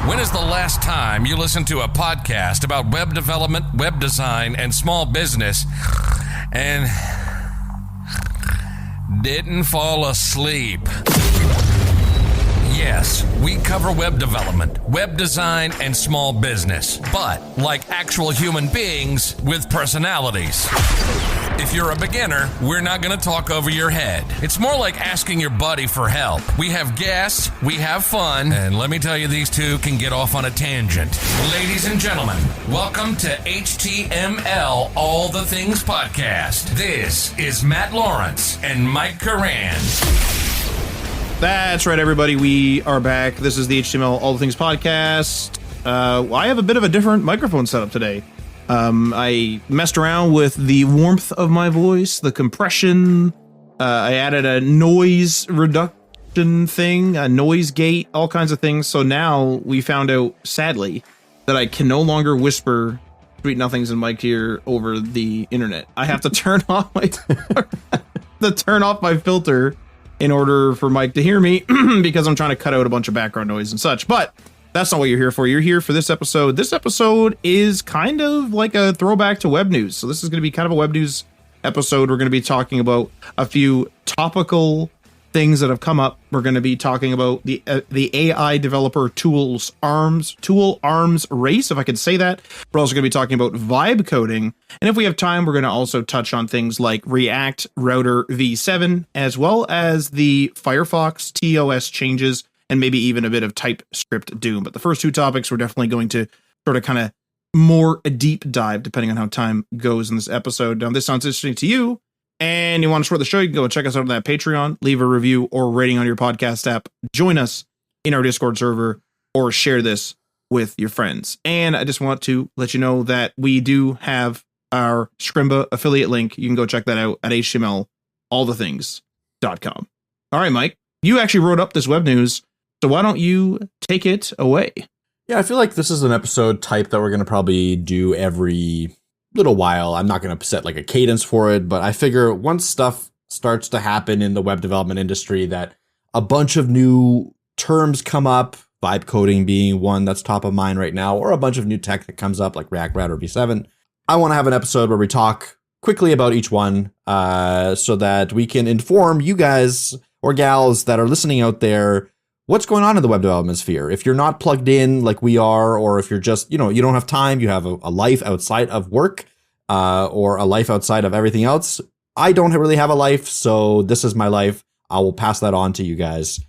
When is the last time you listened to a podcast about web development, web design, and small business and didn't fall asleep? Yes, we cover web development, web design, and small business, but like actual human beings with personalities. If you're a beginner, we're not going to talk over your head. It's more like asking your buddy for help. We have guests, we have fun, and let me tell you, these two can get off on a tangent. Ladies and gentlemen, welcome to HTML All the Things Podcast. This is Matt Lawrence and Mike Curran. That's right, everybody. We are back. This is the HTML All the Things Podcast. I have a bit of a different microphone setup today. I messed around with the warmth of my voice, the compression. I added a noise reduction thing, a noise gate, all kinds of things. So now we found out, sadly, that I can no longer whisper sweet nothings in Mike here over the internet. I have to turn off my filter in order for Mike to hear me because I'm trying to cut out a bunch of background noise and such. But that's not what you're here for. You're here for this episode. This episode is kind of like a throwback to web news. So this is going to be kind of a web news episode. We're going to be talking about a few topical things that have come up. We're going to be talking about the AI developer tool arms race, if I could say that. We're also going to be talking about vibe coding. And if we have time, we're going to also touch on things like React Router v7, as well as the Firefox TOS changes, and maybe even a bit of TypeScript doom. But the first two topics, we're definitely going to sort of kind of more a deep dive, depending on how time goes in this episode. Now, if this sounds interesting to you, and you want to support the show, you can go and check us out on that Patreon, leave a review or rating on your podcast app, join us in our Discord server, or share this with your friends. And I just want to let you know that we do have our Scrimba affiliate link. You can go check that out at htmlallthethings.com. All right, Mike, you actually wrote up this web news, so why don't you take it away? Yeah, I feel like this is an episode type that we're going to probably do every little while. I'm not going to set like a cadence for it, but I figure once stuff starts to happen in the web development industry, that a bunch of new terms come up, vibe coding being one that's top of mind right now, or a bunch of new tech that comes up like React Router v7. I want to have an episode where we talk quickly about each one so that we can inform you guys or gals that are listening out there what's going on in the web development sphere. If you're not plugged in like we are, or if you're just, you don't have time, you have a life outside of work or a life outside of everything else. I don't really have a life, so this is my life. I will pass that on to you guys.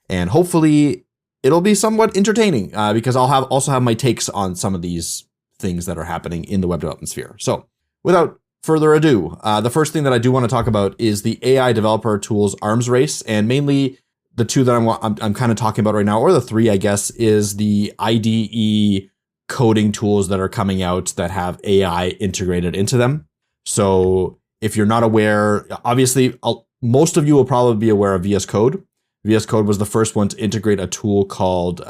And hopefully it'll be somewhat entertaining because I'll also have my takes on some of these things that are happening in the web development sphere. So without further ado, the first thing that I do want to talk about is the AI developer tools arms race, and mainly the two that I'm kind of talking about right now, or the three, I guess, is the IDE coding tools that are coming out that have AI integrated into them. So if you're not aware, obviously, most of you will probably be aware of VS Code. VS Code was the first one to integrate a tool called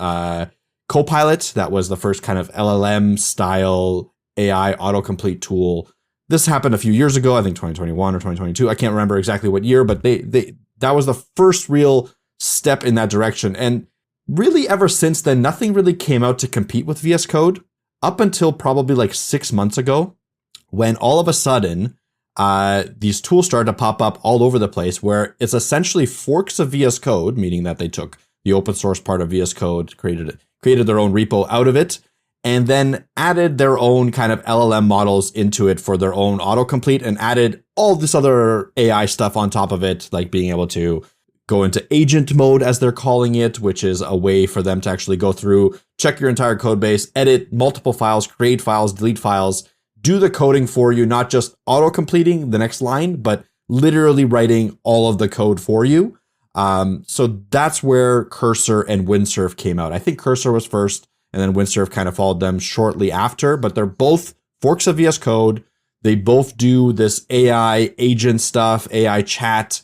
Copilot. That was the first kind of LLM style AI autocomplete tool. This happened a few years ago, I think 2021 or 2022. I can't remember exactly what year, but that was the first real step in that direction. And really ever since then, nothing really came out to compete with VS Code up until probably like 6 months ago, when all of a sudden these tools started to pop up all over the place, where it's essentially forks of VS Code, meaning that they took the open source part of VS Code, created their own repo out of it, and then added their own kind of LLM models into it for their own autocomplete, and added all this other AI stuff on top of it, like being able to go into agent mode, as they're calling it, which is a way for them to actually go through, check your entire code base, edit multiple files, create files, delete files, do the coding for you, not just auto-completing the next line, but literally writing all of the code for you. So that's where Cursor and Windsurf came out. I think Cursor was first, and then Windsurf kind of followed them shortly after, but they're both forks of VS Code. They both do this AI agent stuff, AI chat,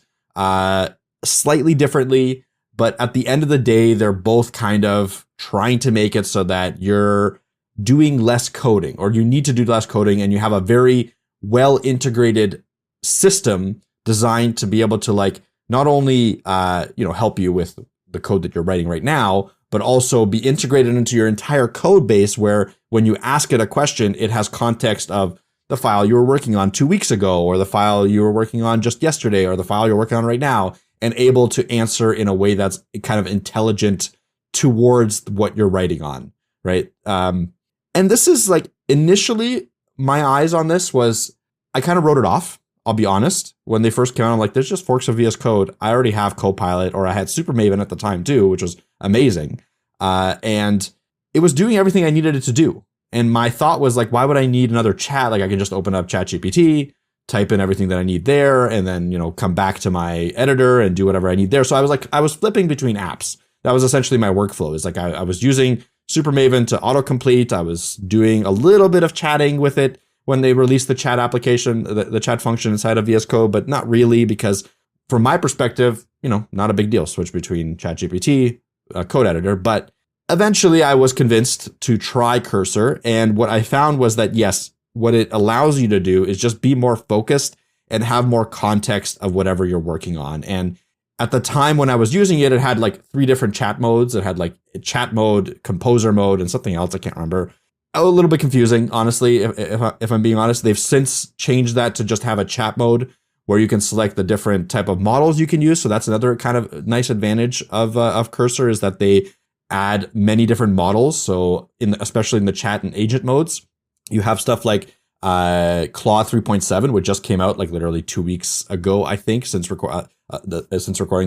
slightly differently, but at the end of the day, they're both kind of trying to make it so that you're doing less coding, or you need to do less coding, and you have a very well integrated system designed to be able to like not only help you with the code that you're writing right now, but also be integrated into your entire code base where when you ask it a question, it has context of the file you were working on 2 weeks ago, or the file you were working on just yesterday, or the file you're working on right now, and able to answer in a way that's kind of intelligent towards what you're writing on, right? And this is like, initially, my eyes on this was, I kind of wrote it off. I'll be honest. When they first came out, I'm like, there's just forks of VS Code. I already have Copilot, or I had Super Maven at the time too, which was amazing. And it was doing everything I needed it to do. And my thought was like, why would I need another chat? Like I can just open up ChatGPT, type in everything that I need there, and then, come back to my editor and do whatever I need there. So I was flipping between apps. That was essentially my workflow. It's like I was using Super Maven to autocomplete. I was doing a little bit of chatting with it when they released the chat application, the chat function inside of VS Code, but not really, because from my perspective, not a big deal. Switch between ChatGPT, code editor. But eventually I was convinced to try Cursor. And what I found was that, yes, what it allows you to do is just be more focused and have more context of whatever you're working on. And at the time when I was using it, it had like 3 different chat modes. It had like chat mode, composer mode, and something else I can't remember. A little bit confusing, honestly, if I'm being honest. They've since changed that to just have a chat mode where you can select the different type of models you can use. So that's another kind of nice advantage of Cursor, is that they add many different models. So especially in the chat and agent modes, you have stuff like Claude 3.7, which just came out like literally 2 weeks ago, I think, since recording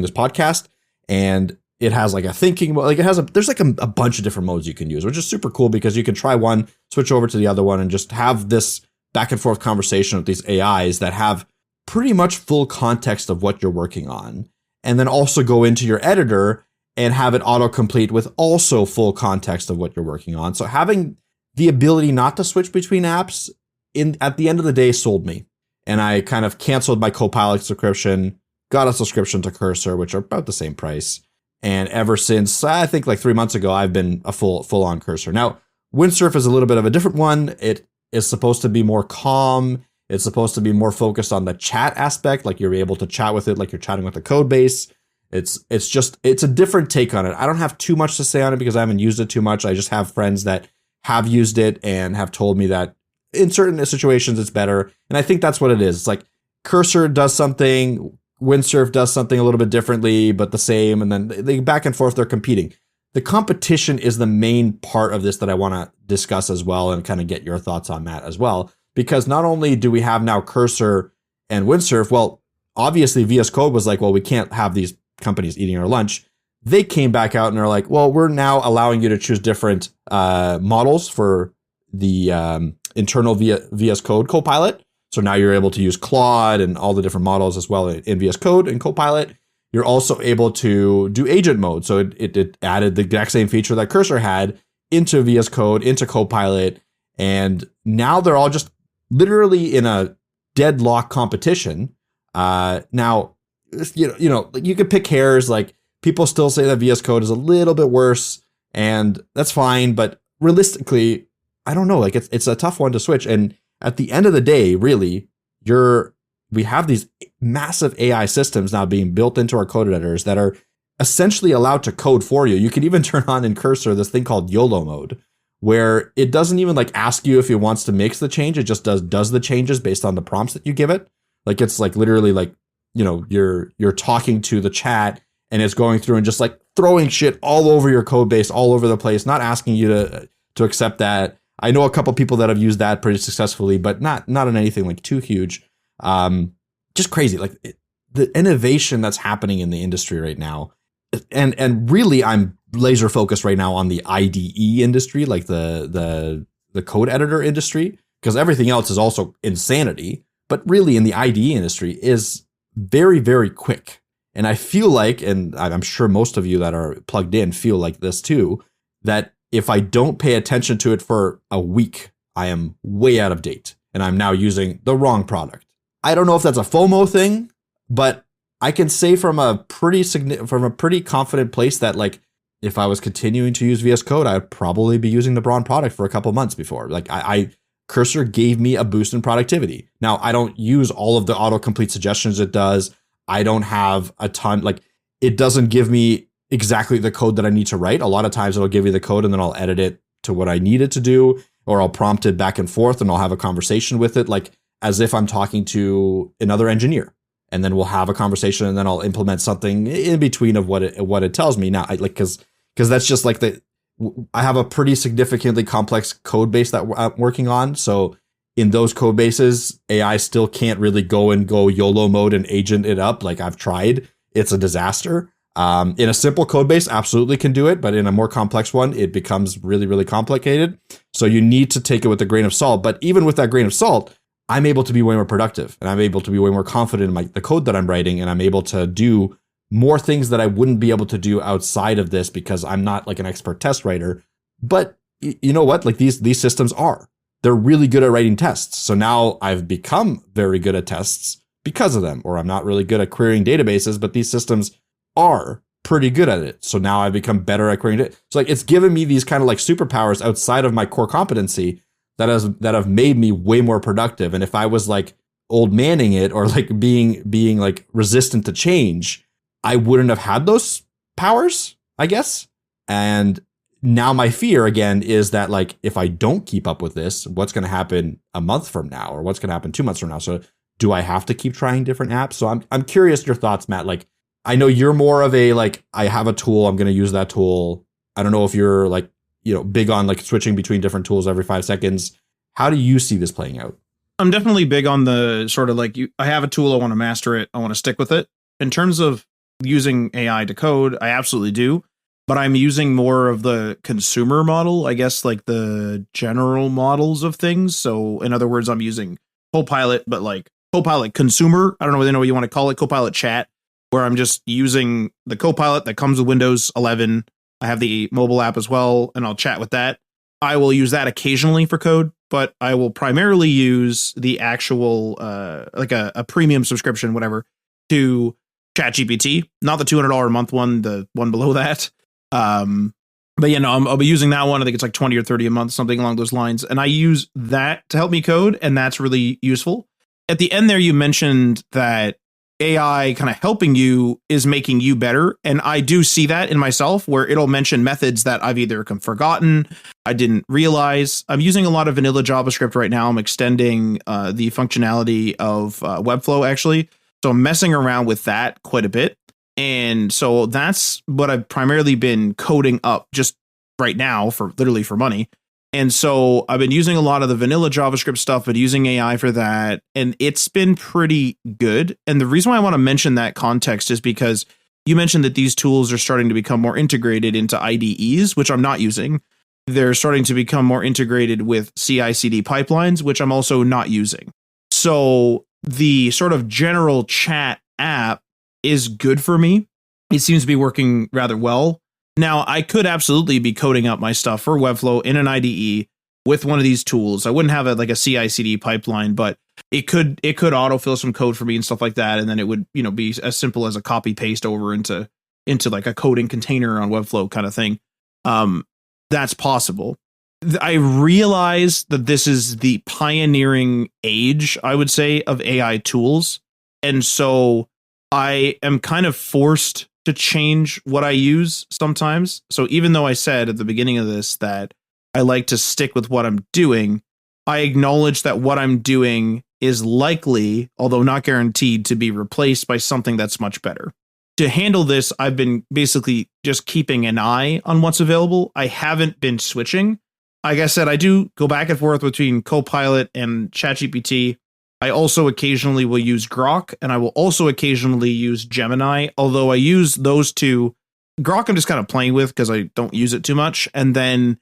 this podcast. And it has like a thinking mode, there's like a bunch of different modes you can use, which is super cool because you can try one, switch over to the other one, and just have this back and forth conversation with these AIs that have pretty much full context of what you're working on. And then also go into your editor and have it autocomplete with also full context of what you're working on. So having the ability not to switch between apps at the end of the day sold me. And I kind of canceled my Copilot subscription, got a subscription to Cursor, which are about the same price. And ever since, I think like 3 months ago, I've been a full-on Cursor. Now, Windsurf is a little bit of a different one. It is supposed to be more calm. It's supposed to be more focused on the chat aspect, like you're able to chat with it like you're chatting with the code base. It's a different take on it. I don't have too much to say on it because I haven't used it too much. I just have friends that have used it and have told me that in certain situations it's better. And I think that's what it is. It's like Cursor does something, Windsurf does something a little bit differently, but the same. And then they back and forth, they're competing. The competition is the main part of this that I want to discuss as well, and kind of get your thoughts on that as well. Because not only do we have now Cursor and Windsurf, well, obviously VS Code was like, well, we can't have these companies eating our lunch. They came back out and are like, well, we're now allowing you to choose different models for the internal VS Code Copilot. So now you're able to use Claude and all the different models as well in VS Code and Copilot. You're also able to do agent mode. So it added the exact same feature that Cursor had into VS Code, into Copilot. And now they're all just literally in a deadlock competition. Now, you could pick hairs. Like, people still say that VS Code is a little bit worse, and that's fine. But realistically, I don't know. Like, it's a tough one to switch. And at the end of the day, really, we have these massive AI systems now being built into our code editors that are essentially allowed to code for you. You can even turn on in Cursor this thing called YOLO mode, where it doesn't even like ask you if it wants to make the change. It just does the changes based on the prompts that you give it. Like, it's like literally like, you're talking to the chat and it's going through and just like throwing shit all over your code base, all over the place, not asking you to accept that. I know a couple people that have used that pretty successfully, but not on anything like too huge. Just crazy. Like, the innovation that's happening in the industry right now. And really, I'm laser focused right now on the IDE industry, like the code editor industry, because everything else is also insanity. But really, in the IDE industry is very, very quick. And I feel like, and I'm sure most of you that are plugged in feel like this too, that if I don't pay attention to it for a week, I am way out of date and I'm now using the wrong product. I don't know if that's a FOMO thing, but I can say from a pretty confident place that, like, if I was continuing to use VS Code, I'd probably be using the wrong product for a couple months before. Like, Cursor gave me a boost in productivity. Now, I don't use all of the autocomplete suggestions it does. I don't have a ton, like, it doesn't give me exactly the code that I need to write. A lot of times it'll give you the code and then I'll edit it to what I need it to do, or I'll prompt it back and forth and I'll have a conversation with it, like as if I'm talking to another engineer. And then we'll have a conversation and then I'll implement something in between of what it tells me. Now, because that's just like I have a pretty significantly complex code base that I'm working on. So in those code bases, AI still can't really go YOLO mode and agent it up. Like I've tried, it's a disaster. In a simple code base, absolutely can do it, but in a more complex one, it becomes really, really complicated. So you need to take it with a grain of salt. But even with that grain of salt, I'm able to be way more productive and I'm able to be way more confident in the code that I'm writing, and I'm able to do more things that I wouldn't be able to do outside of this because I'm not like an expert test writer. But you know what? Like these systems they're really good at writing tests. So now I've become very good at tests because of them, or I'm not really good at querying databases, but these systems are pretty good at it. So now I've become better at querying it. So like it's given me these kind of like superpowers outside of my core competency that have made me way more productive. And if I was like old manning it or like being like resistant to change, I wouldn't have had those powers, I guess. And now my fear again is that like if I don't keep up with this, what's going to happen a month from now, or what's going to happen 2 months from now? So do I have to keep trying different apps? So I'm curious your thoughts, Matt. Like I know you're more of a like I have a tool, I'm going to use that tool. I don't know if you're like, big on like switching between different tools every 5 seconds. How do you see this playing out? I'm definitely big on the sort of like I have a tool, I want to master it, I want to stick with it. In terms of using AI to code, I absolutely do, but I'm using more of the consumer model, I guess, like the general models of things. So in other words, I'm using Copilot, but like Copilot consumer, I don't know what you want to call it, Copilot chat, where I'm just using the Copilot that comes with Windows 11. I have the mobile app as well, and I'll chat with that. I will use that occasionally for code, but I will primarily use the actual, like a premium subscription, whatever, to ChatGPT, not the $200 a month one, the one below that. But I'll be using that one. I think it's like 20 or 30 a month, something along those lines. And I use that to help me code, and that's really useful. At the end there, you mentioned that AI kind of helping you is making you better. And I do see that in myself, where it'll mention methods that I've either forgotten, I didn't realize. I'm using a lot of vanilla JavaScript right now. I'm extending the functionality of Webflow, actually. So I'm messing around with that quite a bit. And so that's what I've primarily been coding up just right now for money. And so I've been using a lot of the vanilla JavaScript stuff, but using AI for that. And it's been pretty good. And the reason why I want to mention that context is because you mentioned that these tools are starting to become more integrated into IDEs, which I'm not using. They're starting to become more integrated with CI/CD pipelines, which I'm also not using. So the sort of general chat app is good for me. It seems to be working rather well. Now, I could absolutely be coding up my stuff for Webflow in an IDE with one of these tools. I wouldn't have like a CI/CD pipeline, but it could autofill some code for me and stuff like that, and then it would be as simple as a copy paste over into like a coding container on Webflow kind of thing. That's possible. I realize that this is the pioneering age, I would say, of AI tools, and so I am kind of forced to change what I use sometimes. So even though I said at the beginning of this that I like to stick with what I'm doing, I acknowledge that what I'm doing is likely, although not guaranteed, to be replaced by something that's much better. To handle this, I've been basically just keeping an eye on what's available. I haven't been switching. Like I said, I do go back and forth between Copilot and ChatGPT. I also occasionally will use Grok, and I will also occasionally use Gemini, although I use those two. Grok I'm just kind of playing with because I don't use it too much. And then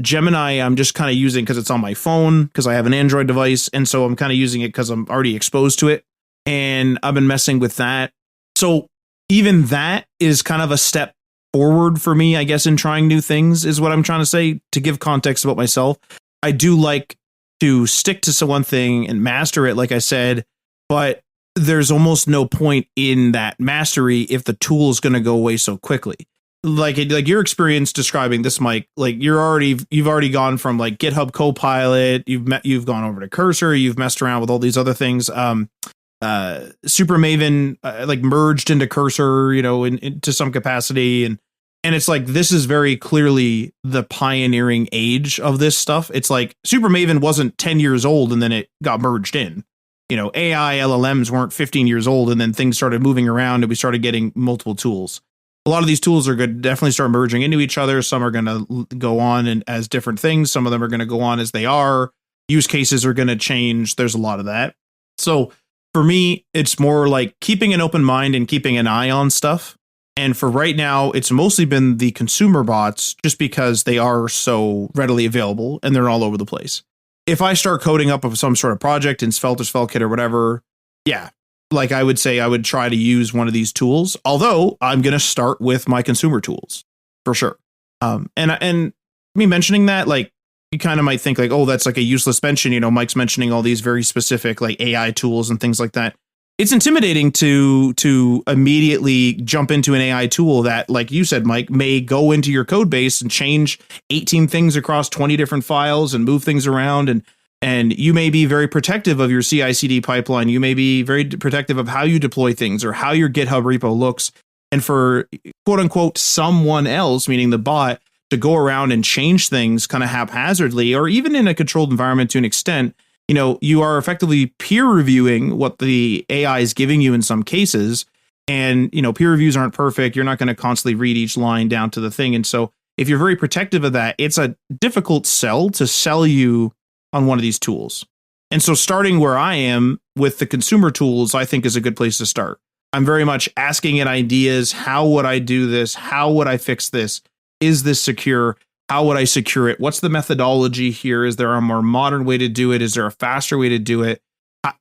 Gemini I'm just kind of using because it's on my phone, because I have an Android device. And so I'm kind of using it because I'm already exposed to it. And I've been messing with that. So even that is kind of a step forward for me, I guess, in trying new things, is what I'm trying to say, to give context about myself. I do like to stick to one thing and master it, like I said, but there's almost no point in that mastery if the tool is going to go away so quickly. Like your experience describing this, Mike, like you've already gone from like GitHub Copilot, you've gone over to Cursor, you've messed around with all these other things. Super Maven like merged into Cursor, to some capacity, and And it's like, this is very clearly the pioneering age of this stuff. It's like Super Maven wasn't 10 years old and then it got merged in. AI LLMs weren't 15 years old and then things started moving around and we started getting multiple tools. A lot of these tools are going to definitely start merging into each other. Some are going to go on and as different things. Some of them are going to go on as they are. Use cases are going to change. There's a lot of that. So for me, it's more like keeping an open mind and keeping an eye on stuff. And for right now, it's mostly been the consumer bots just because they are so readily available and they're all over the place. If I start coding up of some sort of project in Svelte or SvelteKit or whatever, yeah, like I would say I would try to use one of these tools, although I'm going to start with my consumer tools for sure. And me mentioning that, like, you kind of might think like, oh, that's like a useless mention. Mike's mentioning all these very specific like AI tools and things like that. It's intimidating to immediately jump into an AI tool that, like you said, Mike, may go into your code base and change 18 things across 20 different files and move things around. And you may be very protective of your CI/CD pipeline. You may be very protective of how you deploy things or how your GitHub repo looks. And for quote unquote someone else, meaning the bot, to go around and change things kind of haphazardly, or even in a controlled environment to an extent, you are effectively peer reviewing what the AI is giving you in some cases. And, peer reviews aren't perfect. You're not going to constantly read each line down to the thing. And so if you're very protective of that, it's a difficult sell to sell you on one of these tools. And so starting where I am with the consumer tools, I think is a good place to start. I'm very much asking it ideas. How would I do this? How would I fix this? Is this secure? How would I secure it? What's the methodology here? Is there a more modern way to do it? Is there a faster way to do it?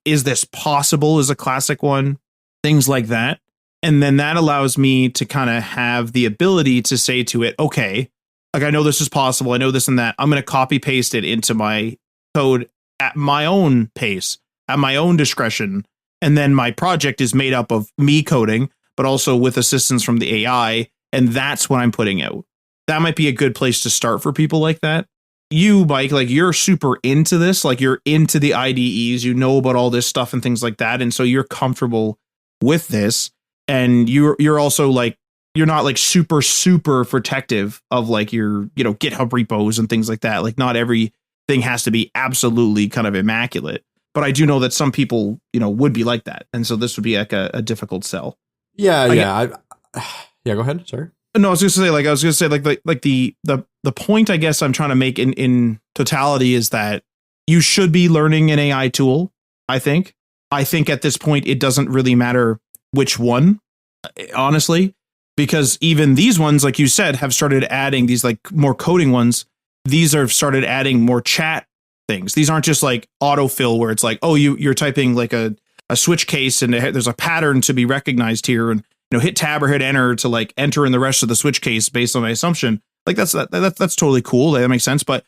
Is this possible? Is a classic one. Things like that. And then that allows me to kind of have the ability to say to it, okay, like I know this is possible. I know this and that. I'm going to copy paste it into my code at my own pace, at my own discretion. And then my project is made up of me coding, but also with assistance from the AI. And that's what I'm putting out. That might be a good place to start for people like that. You, Mike, like you're super into this, like you're into the IDEs, about all this stuff and things like that. And so you're comfortable with this. And you're also like, you're not like super protective of like your, GitHub repos and things like that. Like not everything has to be absolutely kind of immaculate. But I do know that some people, would be like that. And so this would be like a difficult sell. Yeah. Go ahead. Sorry. No, I was going to say the point I guess I'm trying to make in totality is that you should be learning an AI tool. I think at this point, it doesn't really matter which one, honestly, because even these ones, like you said, have started adding these like more coding ones. These are started adding more chat things. These aren't just like autofill where it's like, oh, you're typing like a switch case and there's a pattern to be recognized here. And hit tab or hit enter to like enter in the rest of the switch case based on my assumption. Like that's totally cool. That makes sense. But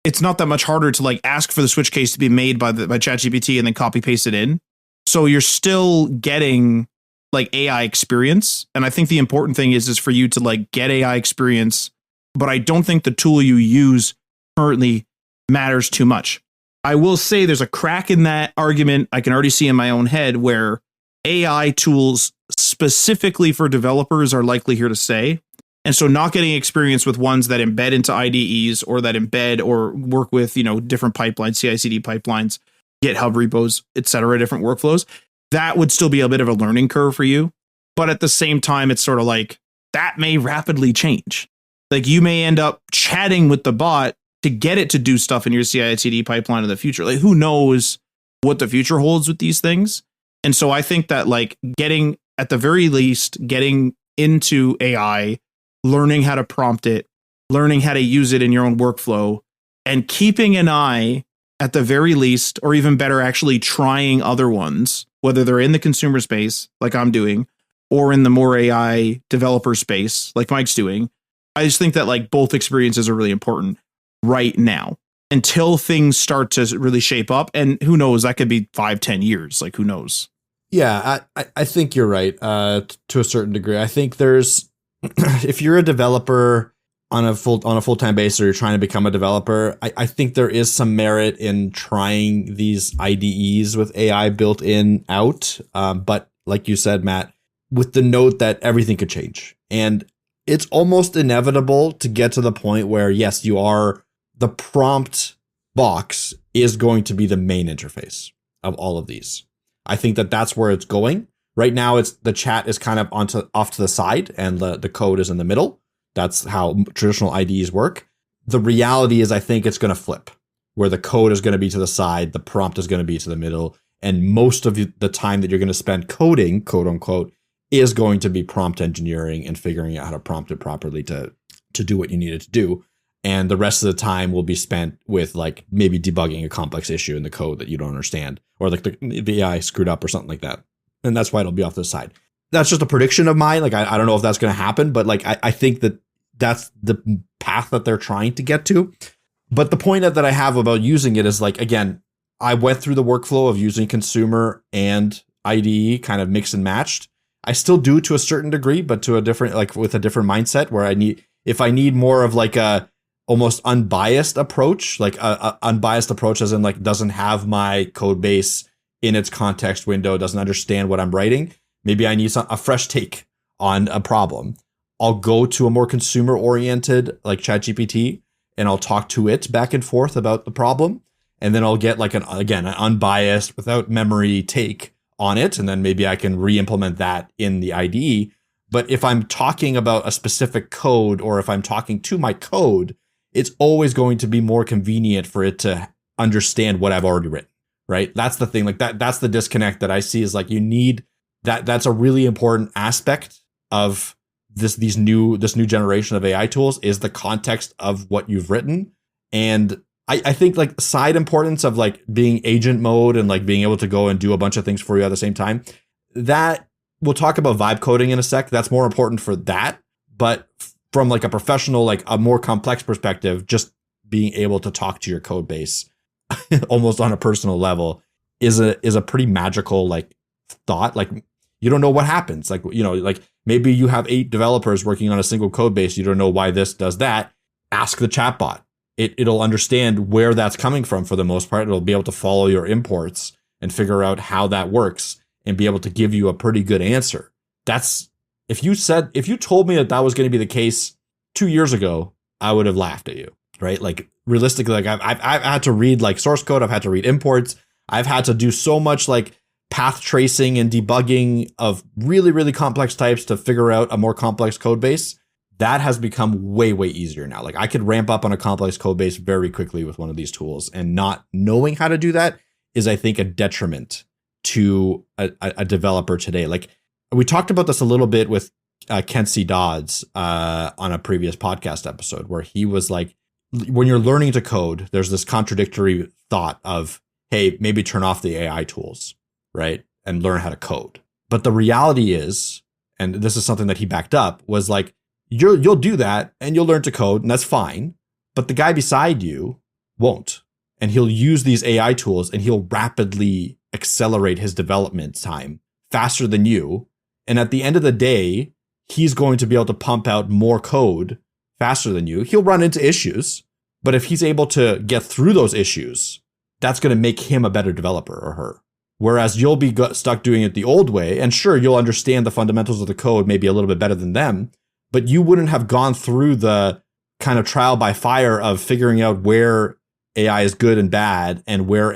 it's not that much harder to like ask for the switch case to be made by ChatGPT and then copy paste it in. So you're still getting like AI experience. And I think the important thing is for you to like get AI experience. But I don't think the tool you use currently matters too much. I will say there's a crack in that argument. I can already see in my own head where AI tools specifically for developers are likely here to stay. And so not getting experience with ones that embed into IDEs or that embed or work with, different pipelines, CI/CD pipelines, GitHub repos, etc., different workflows, that would still be a bit of a learning curve for you. But at the same time, it's sort of like that may rapidly change. Like you may end up chatting with the bot to get it to do stuff in your CI/CD pipeline in the future. Like who knows what the future holds with these things. And so I think that like getting into AI, learning how to prompt it, learning how to use it in your own workflow, and keeping an eye at the very least, or even better, actually trying other ones, whether they're in the consumer space like I'm doing, or in the more AI developer space like Mike's doing. I just think that like both experiences are really important right now until things start to really shape up. And who knows, that could be 5-10 years. Like who knows? Yeah, I think you're right to a certain degree. I think there's if you're a developer on a full-time basis or you're trying to become a developer, I think there is some merit in trying these IDEs with AI built in out. But like you said, Matt, with the note that everything could change. And it's almost inevitable to get to the point where, yes, the prompt box is going to be the main interface of all of these. I think that that's where it's going. Right now, the chat is kind of off to the side and the code is in the middle. That's how traditional IDEs work. The reality is I think it's going to flip, where the code is going to be to the side, the prompt is going to be to the middle, and most of the time that you're going to spend coding, quote unquote, is going to be prompt engineering and figuring out how to prompt it properly to do what you need it to do. And the rest of the time will be spent with like maybe debugging a complex issue in the code that you don't understand, or like the AI screwed up or something like that. And that's why it'll be off to the side. That's just a prediction of mine. Like, I don't know if that's going to happen, but like, I think that that's the path that they're trying to get to. But the point that I have about using it is like, again, I went through the workflow of using consumer and IDE kind of mix and matched. I still do to a certain degree, but to a different, like with a different mindset where if I need more of like a almost unbiased approach, like a unbiased approach as in like doesn't have my code base in its context window, doesn't understand what I'm writing. Maybe I need a fresh take on a problem. I'll go to a more consumer oriented like ChatGPT and I'll talk to it back and forth about the problem. And then I'll get like an unbiased without memory take on it. And then maybe I can re-implement that in the IDE. But if I'm talking about a specific code or if I'm talking to my code, it's always going to be more convenient for it to understand what I've already written, right? That's the thing. Like that's the disconnect that I see is like you need that. That's a really important aspect of this new generation of AI tools is the context of what you've written. And I think like side importance of like being agent mode and like being able to go and do a bunch of things for you at the same time, that we'll talk about vibe coding in a sec. That's more important for that. But from like a professional, like a more complex perspective, just being able to talk to your code base almost on a personal level is a pretty magical like thought. Like you don't know what happens. Like, you know, like maybe you have 8 developers working on a single code base. You don't know why this does that. Ask the chatbot. It'll understand where that's coming from for the most part. It'll be able to follow your imports and figure out how that works and be able to give you a pretty good answer. That's if you told me that was going to be the case 2 years ago, I would have laughed at you, right? Like realistically, like I've had to read like source code. I've had to read imports. I've had to do so much like path tracing and debugging of really, really complex types to figure out a more complex code base. That has become way, way easier now. Like I could ramp up on a complex code base very quickly with one of these tools, and not knowing how to do that is, I think, a detriment to a developer today. Like we talked about this a little bit with Ken C. Dodds on a previous podcast episode, where he was like, when you're learning to code, there's this contradictory thought of, hey, maybe turn off the AI tools, right? And learn how to code. But the reality is, and this is something that he backed up, was like, you'll do that and you'll learn to code and that's fine. But the guy beside you won't. And he'll use these AI tools and he'll rapidly accelerate his development time faster than you. And at the end of the day, he's going to be able to pump out more code faster than you. He'll run into issues, but if he's able to get through those issues, that's going to make him a better developer, or her. Whereas you'll be stuck doing it the old way. And sure, you'll understand the fundamentals of the code maybe a little bit better than them, but you wouldn't have gone through the kind of trial by fire of figuring out where AI is good and bad and where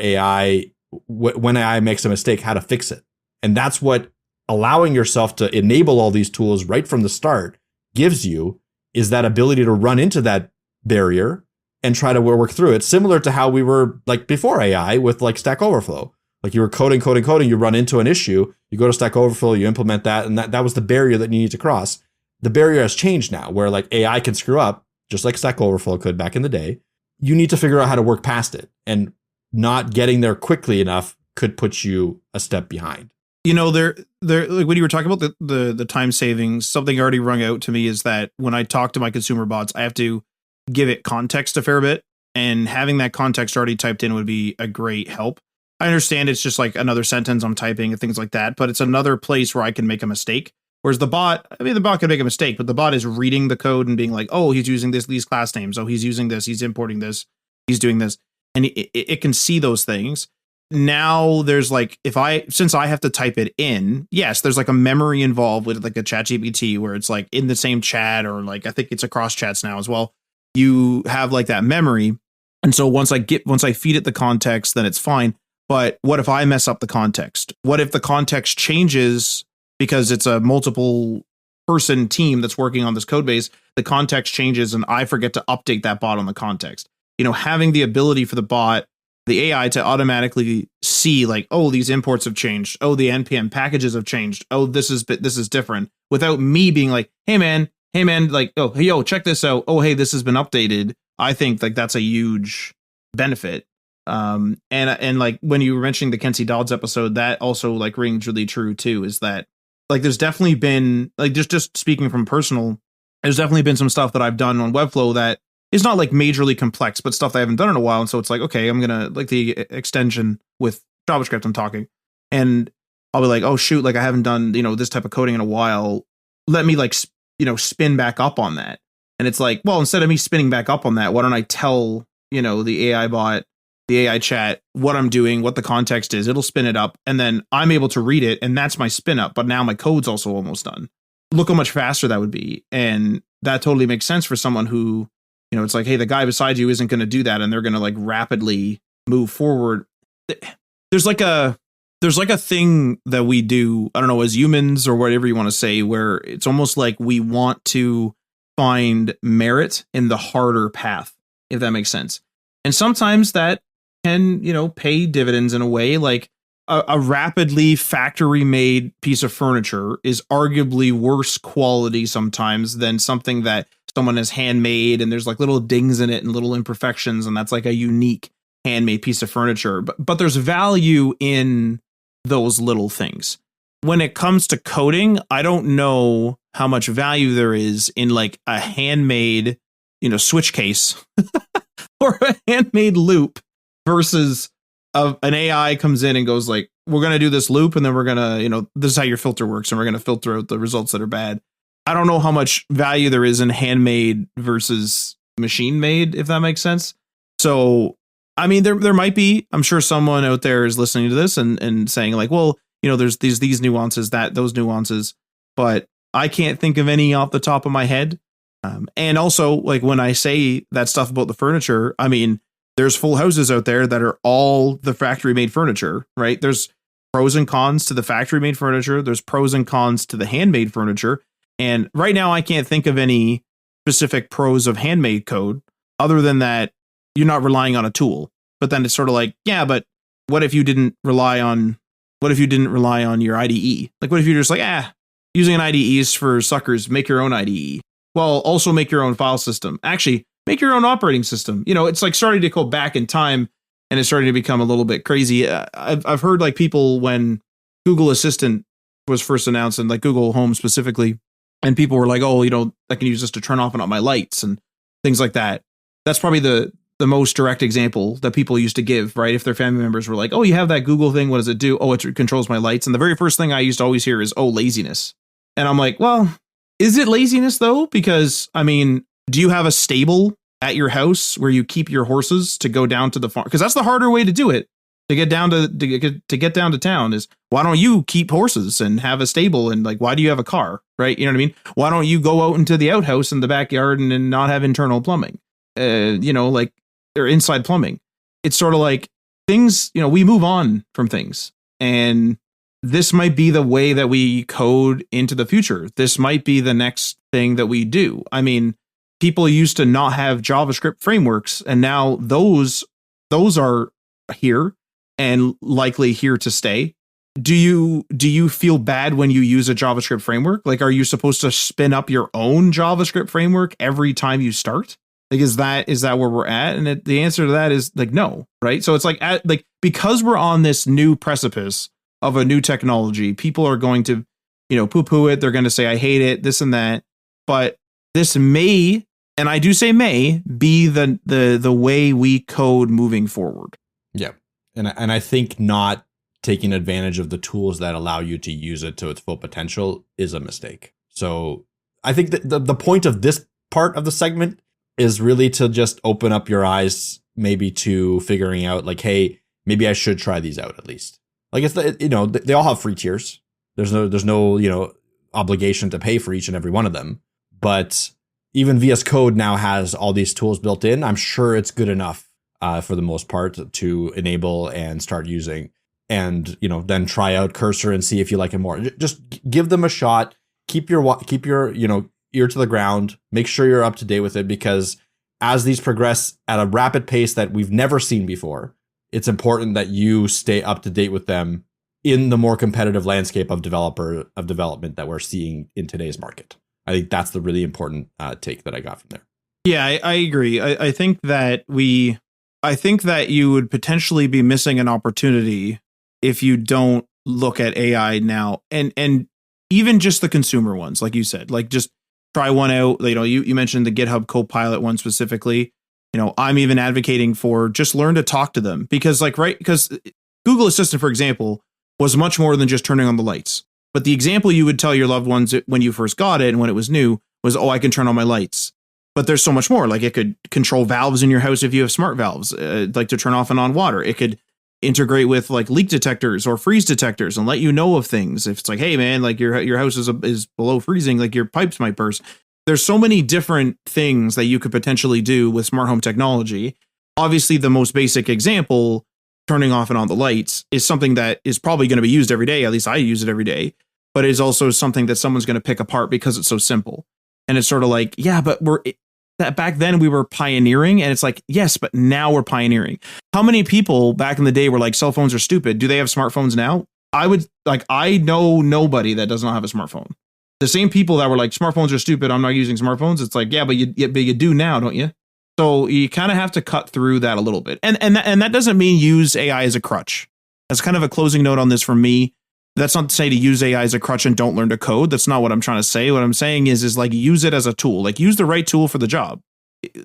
when AI makes a mistake, how to fix it. And that's what allowing yourself to enable all these tools right from the start gives you, is that ability to run into that barrier and try to work through it. Similar to how we were like before AI with like Stack Overflow. Like you were coding, you run into an issue, you go to Stack Overflow, you implement that, and that was the barrier that you need to cross. The barrier has changed now, where like AI can screw up, just like Stack Overflow could back in the day. You need to figure out how to work past it, and not getting there quickly enough could put you a step behind. You know, there like when you were talking about the time savings, something already rung out to me is that when I talk to my consumer bots, I have to give it context a fair bit, and having that context already typed in would be a great help. I understand it's just like another sentence I'm typing and things like that, but it's another place where I can make a mistake. Whereas the bot can make a mistake, but the bot is reading the code and being like, oh, he's using these class names. Oh, he's using this. He's importing this. He's doing this. And it can see those things. now there's like, since I have to type it in, yes, there's like a memory involved with like a ChatGPT where it's like in the same chat, or like, I think it's across chats now as well. You have like that memory. And so once I feed it the context, then it's fine. But what if I mess up the context? What if the context changes because it's a multiple person team that's working on this code base? The context changes and I forget to update that bot on the context. Having the ability for the AI to automatically see like, oh, these imports have changed. Oh, the NPM packages have changed. Oh, this is different, without me being like, hey man, like, oh, hey, yo, check this out. Oh, hey, this has been updated. I think like that's a huge benefit. And like when you were mentioning the Kenzie Dodds episode, that also like rings really true too, is that like there's definitely been like just speaking from personal, there's definitely been some stuff that I've done on Webflow that is not like majorly complex, but stuff that I haven't done in a while. And so it's like, okay, I'm gonna like the extension with JavaScript I'm talking, and I'll be like, oh shoot, like I haven't done this type of coding in a while. Let me like spin back up on that. And it's like, well, instead of me spinning back up on that, why don't I tell, the AI bot, the AI chat, what I'm doing, what the context is. It'll spin it up, and then I'm able to read it, and that's my spin up. But now my code's also almost done. Look how much faster that would be. And that totally makes sense for someone who, it's like, hey, the guy beside you isn't going to do that, and they're going to like rapidly move forward. There's like a thing that we do, I don't know, as humans or whatever you want to say, where it's almost like we want to find merit in the harder path, if that makes sense. And sometimes that can, pay dividends in a way. Like a rapidly factory made piece of furniture is arguably worse quality sometimes than something that someone has handmade, and there's like little dings in it and little imperfections, and that's like a unique handmade piece of furniture. But there's value in those little things. When it comes to coding, I don't know how much value there is in like a handmade, switch case or a handmade loop versus an AI comes in and goes like, we're going to do this loop, and then we're going to, this is how your filter works, and we're going to filter out the results that are bad. I don't know how much value there is in handmade versus machine made, if that makes sense. So, I mean, there might be, I'm sure someone out there is listening to this and saying like, well, there's these nuances, those nuances, but I can't think of any off the top of my head. And also, like when I say that stuff about the furniture, I mean, there's full houses out there that are all the factory made furniture, right? There's pros and cons to the factory made furniture. There's pros and cons to the handmade furniture. And right now I can't think of any specific pros of handmade code other than that you're not relying on a tool. But then it's sort of like, yeah, but what if you didn't rely on your IDE? Like, what if you're just like, using an IDE is for suckers, make your own IDE. Well, also make your own file system. Actually, make your own operating system. It's like starting to go back in time, and it's starting to become a little bit crazy. I've heard like people, when Google Assistant was first announced, and like Google Home specifically, and people were like, oh, I can use this to turn off and on my lights and things like that. That's probably the most direct example that people used to give, right? If their family members were like, oh, you have that Google thing, what does it do? Oh, it controls my lights. And the very first thing I used to always hear is, oh, laziness. And I'm like, well, is it laziness though? Because I mean, do you have a stable at your house where you keep your horses to go down to the farm? Because that's the harder way to do it. To get down to town is, why don't you keep horses and have a stable? And like, why do you have a car? Right? You know what I mean? Why don't you go out into the outhouse in the backyard and not have internal plumbing? Like, or inside plumbing. It's sort of like things, we move on from things, and this might be the way that we code into the future. This might be the next thing that we do. I mean, people used to not have JavaScript frameworks, and now those are here and likely here to stay. Do you feel bad when you use a JavaScript framework? Like, are you supposed to spin up your own JavaScript framework every time you start? Like, is that where we're at? And the answer to that is like, no, right? So it's like, because we're on this new precipice of a new technology, people are going to, poo-poo it. They're going to say, I hate it, this and that. But this may, and I do say may, be the way we code moving forward. Yeah. And I think not taking advantage of the tools that allow you to use it to its full potential is a mistake. So I think that the point of this part of the segment is really to just open up your eyes maybe to figuring out like, hey, maybe I should try these out at least. Like it's they all have free tiers. There's no obligation to pay for each and every one of them. But even VS Code now has all these tools built in. I'm sure it's good enough for the most part to enable and start using, and then try out Cursor and see if you like it more. Just give them a shot. Keep your ear to the ground. Make sure you're up to date with it, because as these progress at a rapid pace that we've never seen before, it's important that you stay up to date with them in the more competitive landscape of development that we're seeing in today's market. I think that's the really important take that I got from there. Yeah, I agree. I think that you would potentially be missing an opportunity if you don't look at AI now, and even just the consumer ones, like you said, like just try one out. You mentioned the GitHub Copilot one specifically. I'm even advocating for just learn to talk to them, because Google Assistant, for example, was much more than just turning on the lights. But the example you would tell your loved ones when you first got it and when it was new was, I can turn on my lights. But there's so much more. Like it could control valves in your house if you have smart valves, like to turn off and on water. It could integrate with like leak detectors or freeze detectors and let you know of things. If it's like, hey man, like your house is below freezing, like your pipes might burst. There's so many different things that you could potentially do with smart home technology. Obviously, the most basic example, turning off and on the lights, is something that is probably going to be used every day. At least I use it every day. But it is also something that someone's going to pick apart because it's so simple. And it's sort of like, yeah, but that back then we were pioneering, and it's like, yes, but now we're pioneering. How many people back in the day were like, cell phones are stupid? Do they have smartphones now? I know nobody that does not have a smartphone. The same people that were like, smartphones are stupid, I'm not using smartphones. It's like, yeah, but you do now, don't you? So you kind of have to cut through that a little bit. And that doesn't mean use AI as a crutch. That's kind of a closing note on this from me. That's not to say to use AI as a crutch and don't learn to code. That's not what I'm trying to say. What I'm saying is like, use it as a tool. Like, use the right tool for the job.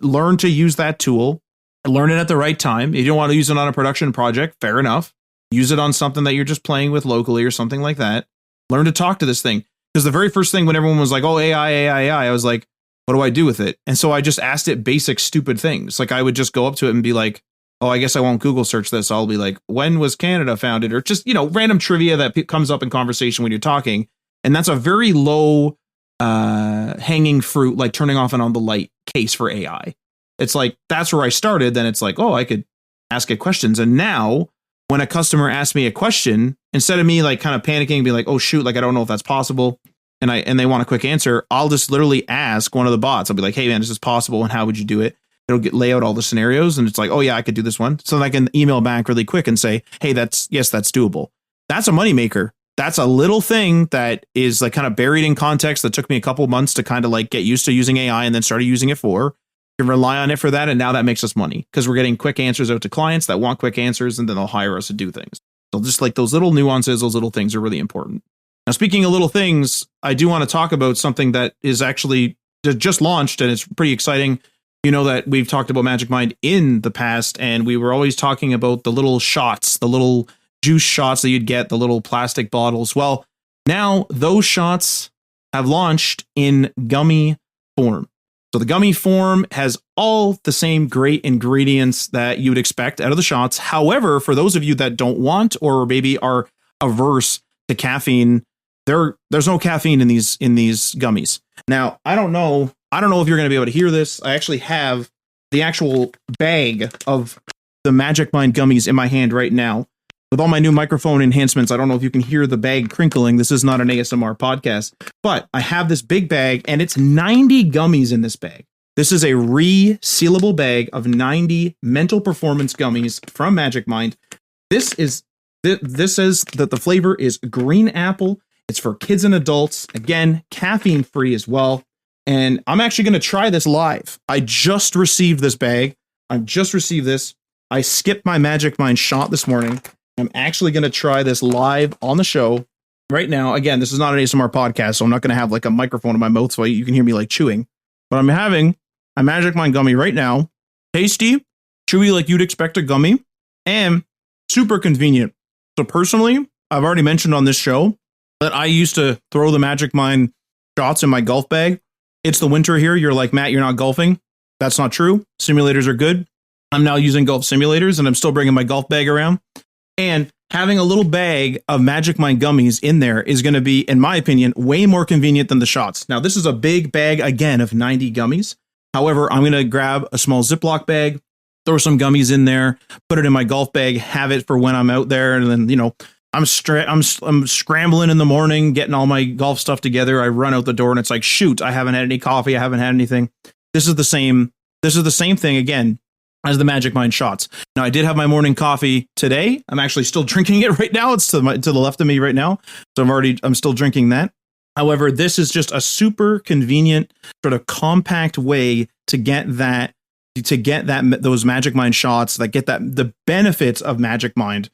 Learn to use that tool. Learn it at the right time. If you don't want to use it on a production project, fair enough. Use it on something that you're just playing with locally or something like that. Learn to talk to this thing. Because the very first thing when everyone was like, oh, AI, I was like, what do I do with it? And so I just asked it basic, stupid things. Like I would just go up to it and be like, oh, I guess I won't Google search this. I'll be like, when was Canada founded? Or just, random trivia that comes up in conversation when you're talking. And that's a very low hanging fruit, like turning off and on the light case for AI. It's like, that's where I started. Then it's like, oh, I could ask it questions. And now when a customer asks me a question, instead of me like kind of panicking and be like, oh, shoot, like, I don't know if that's possible, and they want a quick answer, I'll just literally ask one of the bots. I'll be like, hey, man, is this possible? And how would you do it? It'll lay out all the scenarios. And it's like, oh, yeah, I could do this one. So I can email back really quick and say, hey, that's doable. That's a moneymaker. That's a little thing that is like kind of buried in context that took me a couple months to kind of like get used to using AI and then started using it for. You can rely on it for that. And now that makes us money because we're getting quick answers out to clients that want quick answers, and then they'll hire us to do things. So just like those little nuances, those little things are really important. Now, speaking of little things, I do want to talk about something that is actually just launched, and it's pretty exciting. You know that we've talked about Magic Mind in the past, and we were always talking about the little shots, the little juice shots that you'd get, the little plastic bottles. Well, now those shots have launched in gummy form. So the gummy form has all the same great ingredients that you would expect out of the shots. However, for those of you that don't want or maybe are averse to caffeine, there's no caffeine in these gummies. Now, I don't know if you're going to be able to hear this. I actually have the actual bag of the Magic Mind gummies in my hand right now. With all my new microphone enhancements, I don't know if you can hear the bag crinkling. This is not an ASMR podcast, but I have this big bag, and it's 90 gummies in this bag. This is a resealable bag of 90 mental performance gummies from Magic Mind. This says that the flavor is green apple. It's for kids and adults. Again, caffeine free as well. And I'm actually going to try this live. I just received this bag. I skipped my Magic Mind shot this morning. I'm actually going to try this live on the show right now. Again, this is not an ASMR podcast, so I'm not going to have like a microphone in my mouth so you can hear me like chewing. But I'm having a Magic Mind gummy right now. Tasty, chewy like you'd expect a gummy, and super convenient. So personally, I've already mentioned on this show that I used to throw the Magic Mind shots in my golf bag. It's the winter here. You're like, Matt, you're not golfing. That's not true. Simulators are good. I'm now using golf simulators, and I'm still bringing my golf bag around. And having a little bag of Magic Mind gummies in there is going to be, in my opinion, way more convenient than the shots. Now, this is a big bag, again, of 90 gummies. However, I'm going to grab a small Ziploc bag, throw some gummies in there, put it in my golf bag, have it for when I'm out there. And then, I'm scrambling in the morning, getting all my golf stuff together. I run out the door and it's like, shoot, I haven't had any coffee. I haven't had anything. This is the same thing again as the Magic Mind shots. Now, I did have my morning coffee today. I'm actually still drinking it right now. It's to the left of me right now. So I'm still drinking that. However, this is just a super convenient, sort of compact way to get those Magic Mind shots, that get the benefits of Magic Mind,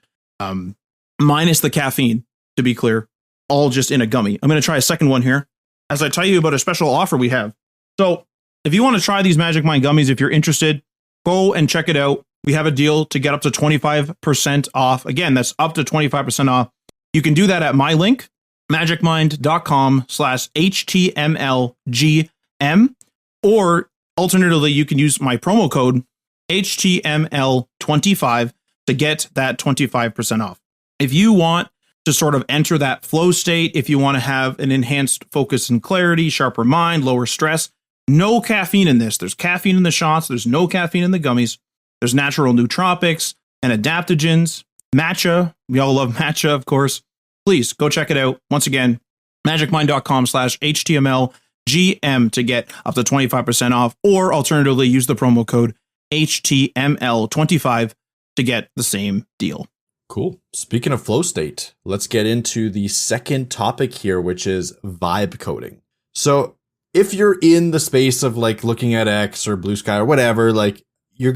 minus the caffeine, to be clear, all just in a gummy. I'm going to try a second one here as I tell you about a special offer we have. So if you want to try these Magic Mind gummies, if you're interested, go and check it out. We have a deal to get up to 25% off. Again, that's up to 25% off. You can do that at my link, magicmind.com/HTMLGM, or alternatively, you can use my promo code HTML25 to get that 25% off. If you want to sort of enter that flow state, if you want to have an enhanced focus and clarity, sharper mind, lower stress, no caffeine in this. There's caffeine in the shots. There's no caffeine in the gummies. There's natural nootropics and adaptogens. Matcha. We all love matcha, of course. Please go check it out. Once again, magicmind.com/HTMLGM to get up to 25% off, or alternatively, use the promo code HTML25 to get the same deal. Cool. Speaking of flow state, let's get into the second topic here, which is vibe coding. So if you're in the space of like looking at X or Blue Sky or whatever, like you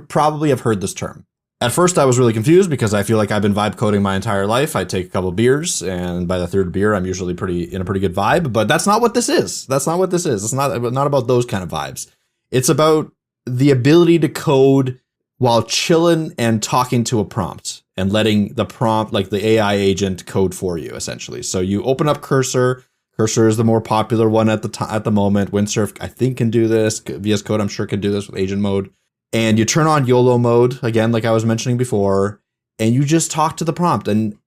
probably have heard this term. At first, I was really confused because I feel like I've been vibe coding my entire life. I take a couple of beers, and by the third beer, I'm usually in a pretty good vibe. But that's not what this is. It's not about those kind of vibes. It's about the ability to code while chilling and talking to a prompt and letting the prompt, like the AI agent, code for you, essentially. So you open up Cursor. Cursor is the more popular one at the moment. Windsurf, I think, can do this. VS Code, I'm sure, can do this with agent mode. And you turn on YOLO mode, again, like I was mentioning before, and you just talk to the prompt. And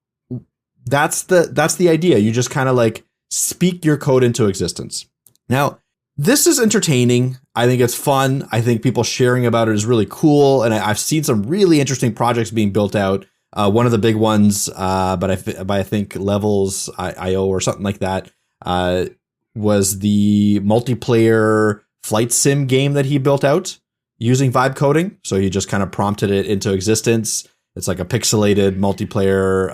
that's the idea. You just kind of like speak your code into existence. Now, this is entertaining. I think it's fun. I think people sharing about it is really cool. And I've seen some really interesting projects being built out. One of the big ones, but I think Levels IO or something like that, was the multiplayer flight sim game that he built out using vibe coding. So he just kind of prompted it into existence. It's like a pixelated multiplayer,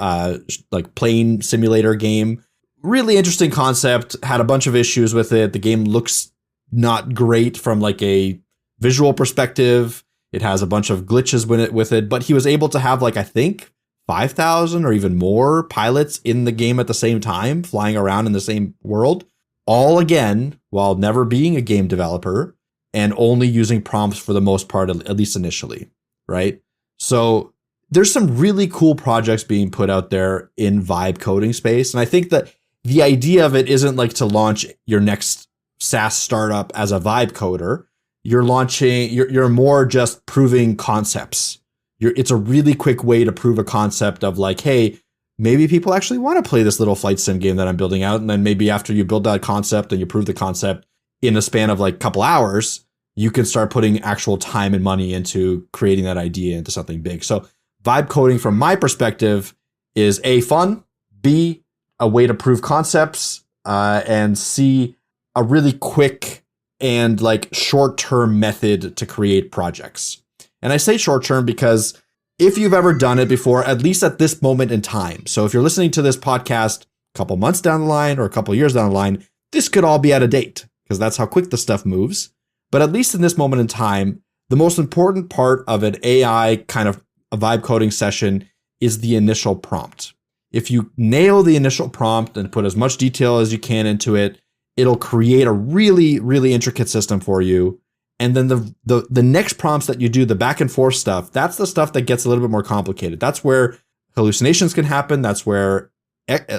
like plane simulator game. Really interesting concept. Had a bunch of issues with it. The game looks not great from like a visual perspective. It has a bunch of glitches with it, but he was able to have like, I think 5,000 or even more pilots in the game at the same time, flying around in the same world, all again, while never being a game developer and only using prompts for the most part, at least initially, right? So there's some really cool projects being put out there in vibe coding space. And I think that the idea of it isn't like to launch your next SaaS startup as a vibe coder. You're more just proving concepts. It's a really quick way to prove a concept of like, hey, maybe people actually want to play this little flight sim game that I'm building out. And then maybe after you build that concept and you prove the concept in a span of like a couple hours, you can start putting actual time and money into creating that idea into something big. So vibe coding from my perspective is A, fun, B, a way to prove concepts, and C, a really quick and like short-term method to create projects. And I say short-term because if you've ever done it before, at least at this moment in time. So if you're listening to this podcast a couple months down the line or a couple years down the line, this could all be out of date because that's how quick the stuff moves. But at least in this moment in time, the most important part of an AI kind of a vibe coding session is the initial prompt. If you nail the initial prompt and put as much detail as you can into it, it'll create a really, really intricate system for you. And then the next prompts that you do, the back and forth stuff, that's the stuff that gets a little bit more complicated. That's where hallucinations can happen. That's where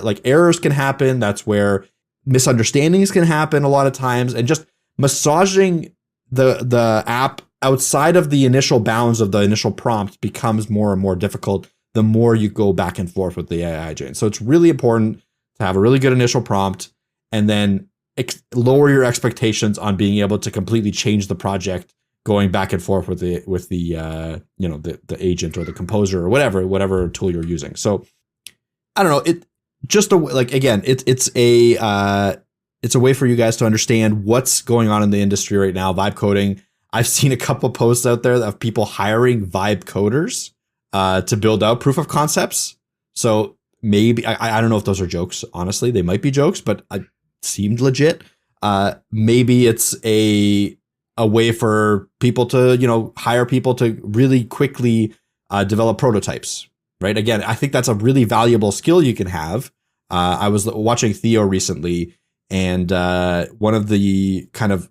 like errors can happen. That's where misunderstandings can happen a lot of times. And just massaging the app outside of the initial bounds of the initial prompt becomes more and more difficult the more you go back and forth with the AI agent. So it's really important to have a really good initial prompt and then lower your expectations on being able to completely change the project going back and forth with the the agent or the composer or whatever tool you're using. So I don't know, it's a way for you guys to understand what's going on in the industry right now. Vibe coding. I've seen a couple posts out there of people hiring vibe coders to build out proof of concepts. So maybe I don't know if those are jokes. Honestly, they might be jokes, but it seemed legit. Maybe it's a way for people to hire people to really quickly develop prototypes. Right. Again, I think that's a really valuable skill you can have. I was watching Theo recently, and one of the kind of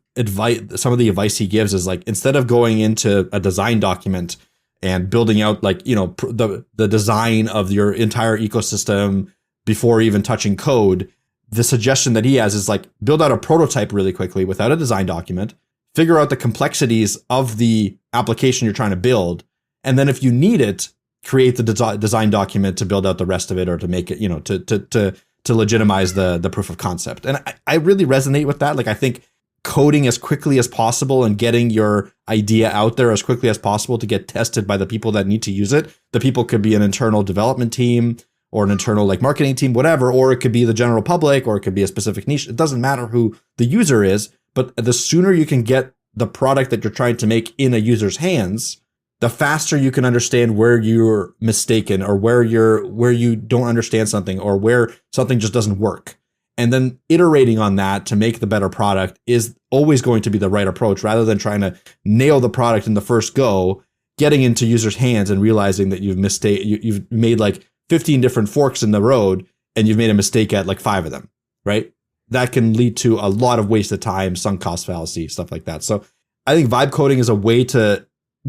some of the advice he gives is like, instead of going into a design document and building out the design of your entire ecosystem before even touching code, the suggestion that he has is like, build out a prototype really quickly without a design document, figure out the complexities of the application you're trying to build, and then if you need it, create the design document to build out the rest of it, or to make it, to legitimize the proof of concept. And I really resonate with that. Like, I think coding as quickly as possible and getting your idea out there as quickly as possible to get tested by the people that need to use it. The people could be an internal development team or an internal marketing team, whatever, or it could be the general public, or it could be a specific niche. It doesn't matter who the user is, but the sooner you can get the product that you're trying to make in a user's hands, the faster you can understand where you're mistaken, or where you don't understand something, or where something just doesn't work. And then iterating on that to make the better product is always going to be the right approach, rather than trying to nail the product in the first go, getting into users' hands and realizing that you've made 15 different forks in the road and you've made a mistake at 5 of them, right? That can lead to a lot of wasted time, sunk cost fallacy, stuff like that. So I think vibe coding is a way to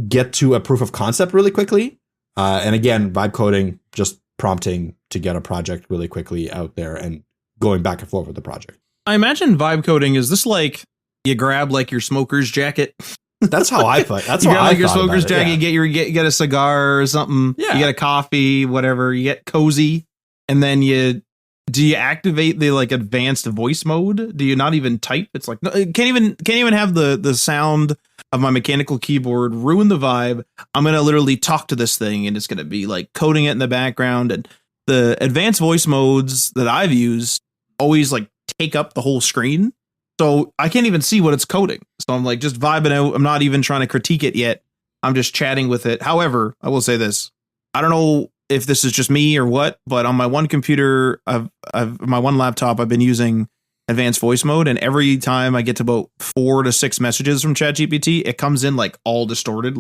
get to a proof of concept really quickly. And again, vibe coding, just prompting to get a project really quickly out there and going back and forth with the project. I imagine vibe coding, is this like you grab your smoker's jacket? That's how I put. That's you how grab your smoker's jacket, yeah. get a cigar or something. Yeah. You get a coffee, whatever. You get cozy, and then do you activate the advanced voice mode? Do you not even type? It's no, can't even have the sound of my mechanical keyboard ruin the vibe. I'm gonna literally talk to this thing, and it's gonna be coding it in the background. And the advanced voice modes that I've used always take up the whole screen, so I can't even see what it's coding. So I'm just vibing out. I'm not even trying to critique it yet. I'm just chatting with it. However, I will say this: I don't know if this is just me or what, but on my one computer, my one laptop, I've been using advanced voice mode, and every time I get to about 4 to 6 messages from ChatGPT, it comes in all distorted,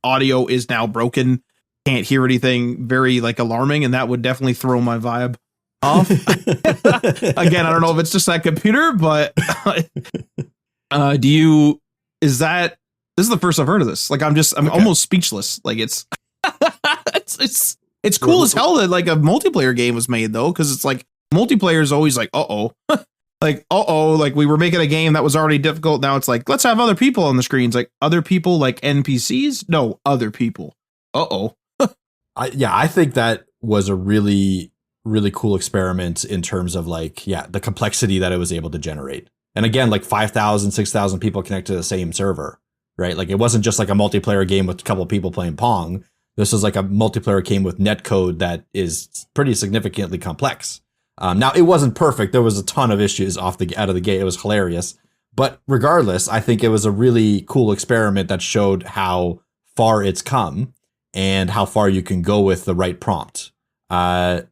audio is now broken, can't hear anything, very alarming, and that would definitely throw my vibe off. Again, I don't know if it's just that computer, but this is the first I've heard of this. I'm almost speechless. It's cool as hell that a multiplayer game was made, though, because it's multiplayer is always we were making a game that was already difficult. Now it's let's have other people on the screens. Other people NPCs? No, other people. I think that was a really, really cool experiment in terms of the complexity that it was able to generate. And again, 5,000, 6,000 people connect to the same server, right? It wasn't just a multiplayer game with a couple of people playing Pong. This was a multiplayer game with netcode that is pretty significantly complex. Now, it wasn't perfect. There was a ton of issues out of the gate. It was hilarious. But regardless, I think it was a really cool experiment that showed how far it's come and how far you can go with the right prompt. Again,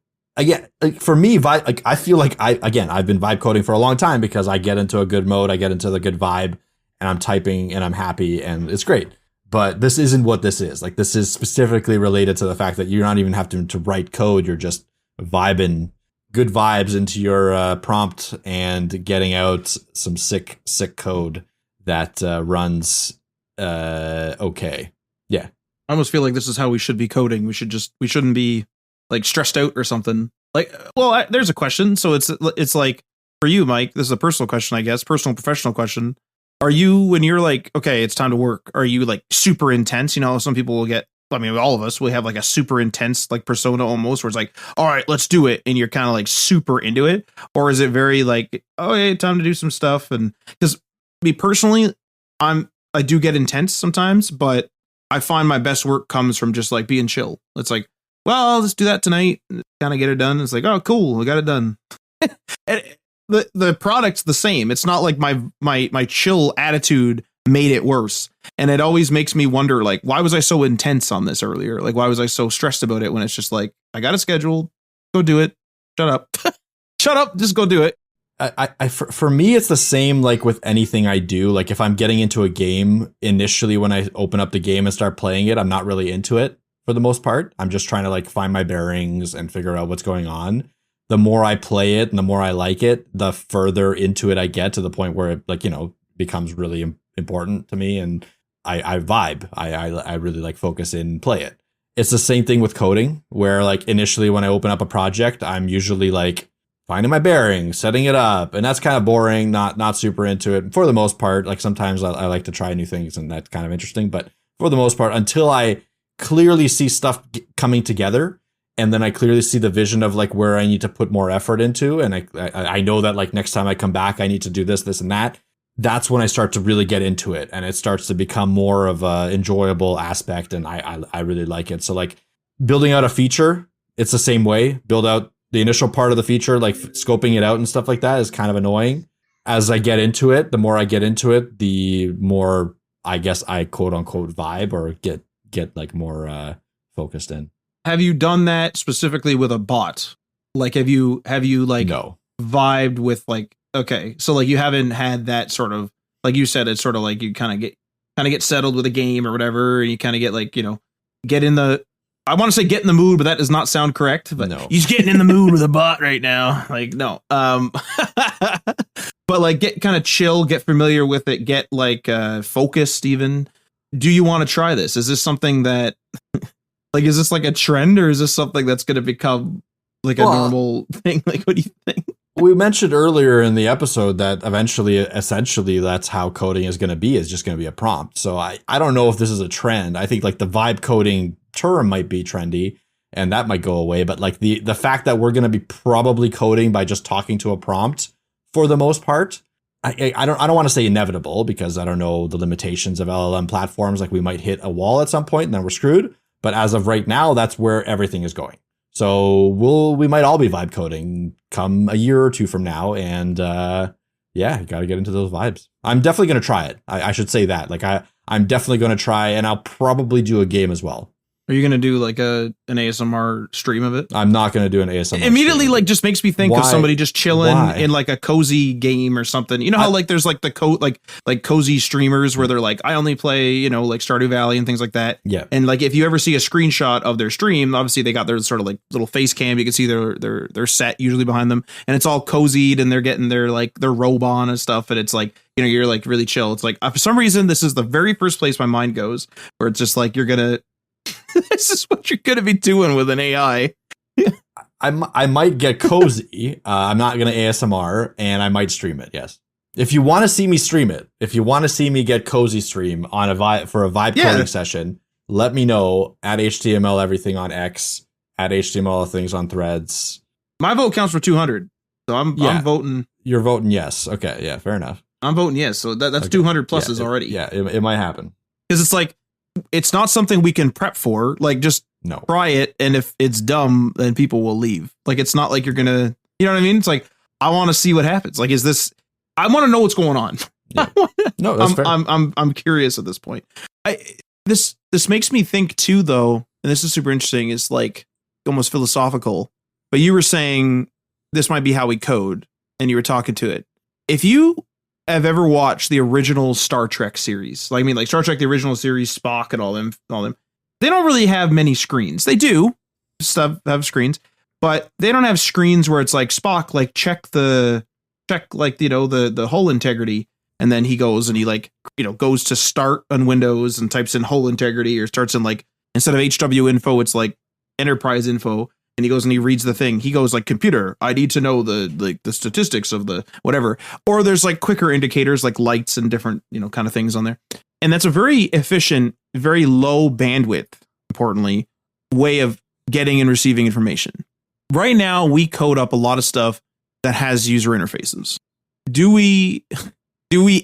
for me, I feel I've been vibe coding for a long time because I get into a good mode, I get into the good vibe, and I'm typing and I'm happy and it's great. But this isn't what this is. This is specifically related to the fact that you're not even having to write code. You're just vibing good vibes into your prompt and getting out some sick code that runs okay. Yeah. I almost feel this is how we should be coding. We shouldn't be stressed out or something. There's a question. So it's for you, Mike, this is a personal question, I guess, personal professional question. Are you, when you're like, okay, it's time to work, are you like super intense? You know, some people will get, I mean, all of us will have like a super intense like persona almost, where it's like, all right, let's do it. And you're kind of like super into it. Or is it very like, oh, hey, time to do some stuff? And because me personally, I do get intense sometimes, but I find my best work comes from just like being chill. It's like, well, let's do that tonight. Kind of get it done. It's like, oh, cool, I got it done. And the product's the same. It's not like my chill attitude made it worse. And it always makes me wonder, like, why was I so intense on this earlier? Like, why was I so stressed about it when it's just like, I got it scheduled, go do it. Shut up. Shut up, just go do it. For me, it's the same like with anything I do. Like if I'm getting into a game initially, when I open up the game and start playing it, I'm not really into it for the most part. I'm just trying to like find my bearings and figure out what's going on. The more I play it and the more I like it, the further into it I get, to the point where it, like, you know, becomes really important to me, and I vibe. I really like focus in and play it. It's the same thing with coding, where like initially when I open up a project, I'm usually like finding my bearings, setting it up, and that's kind of boring, not super into it for the most part. Like sometimes I like to try new things, and that's kind of interesting, but for the most part, until I clearly see stuff coming together, and then I clearly see the vision of like where I need to put more effort into, and I know that like next time I come back, I need to do this, and that. That's when I start to really get into it, and it starts to become more of a enjoyable aspect, and I really like it. So like building out a feature, it's the same way. Build out the initial part of the feature, like scoping it out and stuff like that, is kind of annoying. As I get into it, the more I get into it, the more I guess I quote unquote vibe, or get like more focused in. Have you done that specifically with a bot? Like, have you like No. vibed with like, okay, so like you haven't had that sort of, like you said, it's sort of like you kind of get settled with a game or whatever, and you kind of get like, you know, get in the, I want to say get in the mood, but that does not sound correct. But No. he's getting in the mood with a bot right now. Like, no. But like get kind of chill, get familiar with it, get like focused even. Do you want to try this? Is this something that like, is this like a trend, or is this something that's going to become like a normal thing? Like, what do you think? We mentioned earlier in the episode that essentially, that's how coding is going to be. Is just going to be a prompt. So I don't know if this is a trend. I think like the vibe coding term might be trendy, and that might go away. But like the fact that we're going to be probably coding by just talking to a prompt for the most part, I don't want to say inevitable, because I don't know the limitations of LLM platforms. Like we might hit a wall at some point and then we're screwed. But as of right now, that's where everything is going. So we might all be vibe coding come a year or two from now, and yeah, you got to get into those vibes. I'm definitely going to try it. I should say that. Like I'm definitely going to try, and I'll probably do a game as well. Are you going to do like an ASMR stream of it? I'm not going to do an ASMR. Immediately, stream. like, just makes me think of somebody just chilling in like a cozy game or something. You know how like there's like the like cozy streamers where they're like, I only play, you know, like Stardew Valley and things like that. Yeah. And like if you ever see a screenshot of their stream, obviously they got their sort of like little face cam. You can see their set usually behind them, and it's all cozied, and they're getting their robe on and stuff. And it's like, you know, you're like really chill. It's like for some reason this is the very first place my mind goes, where it's just like you're gonna. This is what you're going to be doing with an AI. I might get cozy. I'm not going to ASMR, and I might stream it. Yes. If you want to see me stream it, if you want to see me get cozy stream on for a vibe coding session, let me know at HTML everything on X, at HTML things on Threads. My vote counts for 200. So I'm voting. You're voting yes. Okay. Yeah. Fair enough. I'm voting yes. So that's okay. 200 pluses already. Yeah. It might happen. Because it's like, it's not something we can prep for. Like, just try it, and if it's dumb, then people will leave. Like, it's not like you're gonna, you know what I mean? It's like, I want to see what happens. Like, is this? I want to know what's going on. Yeah. No, that's fair. I'm curious at this point. This makes me think too, though, and this is super interesting. Is like almost philosophical. But you were saying this might be how we code, and you were talking to it. If you have ever watched the original Star Trek series, like, I mean, like Star Trek, the original series, Spock and all them, they don't really have many screens. They do have screens, but they don't have screens where it's like Spock, like check like, you know, the hull integrity. And then he goes and he like, you know, goes to start on Windows and types in hull integrity, or starts in like, instead of HW info, it's like enterprise info. and he goes and he reads the thing. He goes like, computer, I need to know the statistics of the whatever. Or there's like quicker indicators like lights and different, kind of things on there. And that's a very efficient, very low bandwidth, importantly, way of getting and receiving information. Right now, we code up a lot of stuff that has user interfaces. Do we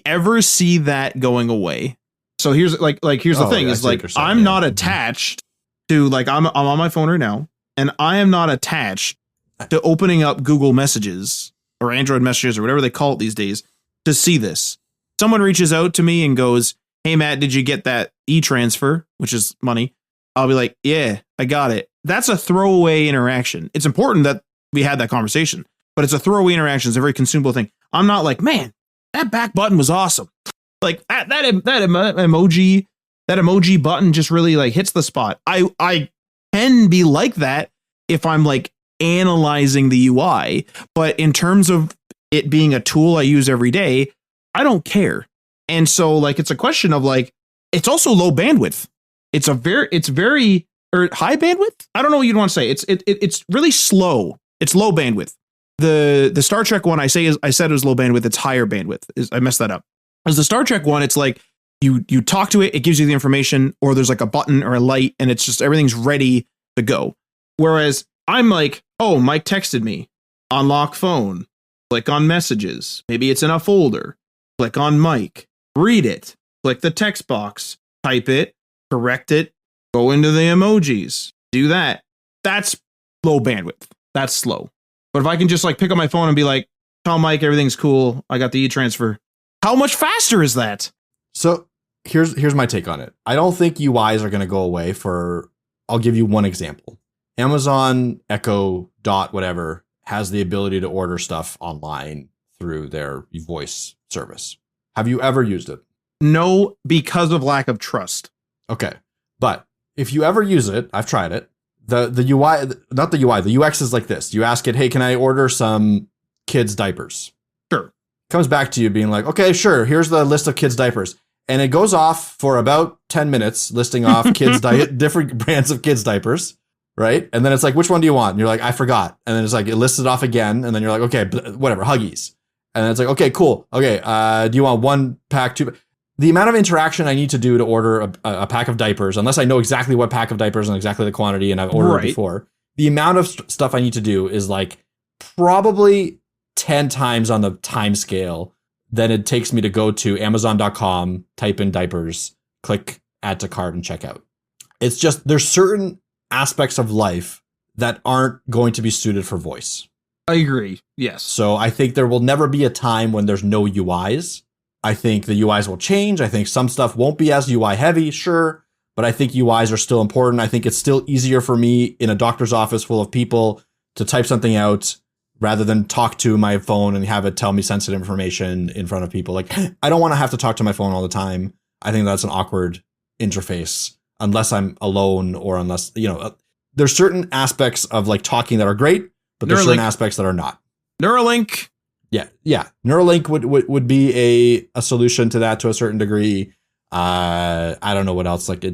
ever see that going away? So here's the thing is like, I'm not attached to like, I'm on my phone right now. And I am not attached to opening up Google Messages or Android Messages or whatever they call it these days to see this. Someone reaches out to me and goes, hey, Matt, did you get that e-transfer, which is money? I'll be like, yeah, I got it. That's a throwaway interaction. It's important that we had that conversation, but it's a throwaway interaction. It's a very consumable thing. I'm not like, man, that back button was awesome. Like that emoji button just really like hits the spot. I can be like that if I'm like analyzing the UI, but in terms of it being a tool I use every day, I don't care. And so like, it's a question of like, it's also low bandwidth. It's very or high bandwidth. I don't know what you'd want to say. It's really slow. It's low bandwidth. The Star Trek one I said it was low bandwidth. It's higher bandwidth. I messed that up. As the Star Trek one, it's like you talk to it, it gives you the information, or there's like a button or a light, and it's just everything's ready to go. Whereas I'm like, oh, Mike texted me. Unlock phone. Click on messages. Maybe it's in a folder. Click on Mike. Read it. Click the text box. Type it. Correct it. Go into the emojis. Do that. That's low bandwidth. That's slow. But if I can just like pick up my phone and be like, tell Mike everything's cool. I got the e-transfer. How much faster is that? So here's my take on it. I don't think UIs are going to go away I'll give you one example. Amazon Echo dot whatever has the ability to order stuff online through their voice service. Have you ever used it? No, because of lack of trust. Okay. But if you ever use it, I've tried it. The UI, not the UI, the UX is like this. You ask it, hey, can I order some kids' diapers? Sure. Comes back to you being like, okay, sure. Here's the list of kids' diapers. And it goes off for about 10 minutes listing off different brands of kids' diapers. Right. And then it's like, which one do you want? And you're like, I forgot. And then it's like, it lists it off again. And then you're like, okay, whatever, Huggies. And then it's like, okay, cool. Okay. Do you want one pack, two? The amount of interaction I need to do to order a pack of diapers, unless I know exactly what pack of diapers and exactly the quantity and I've ordered it before, the amount of stuff I need to do is like probably 10 times on the time scale than it takes me to go to Amazon.com, type in diapers, click add to cart and check out. It's just, there's certain aspects of life that aren't going to be suited for voice. I agree. Yes. So I think there will never be a time when there's no UIs. I think the UIs will change. I think some stuff won't be as UI heavy, sure, but I think UIs are still important. I think it's still easier for me in a doctor's office full of people to type something out rather than talk to my phone and have it tell me sensitive information in front of people. Like, I don't want to have to talk to my phone all the time. I think that's an awkward interface unless I'm alone or unless, there's certain aspects of like talking that are great, but there's certain aspects that are not. Neuralink. Yeah. Neuralink would be a solution to that to a certain degree. I don't know what else. Like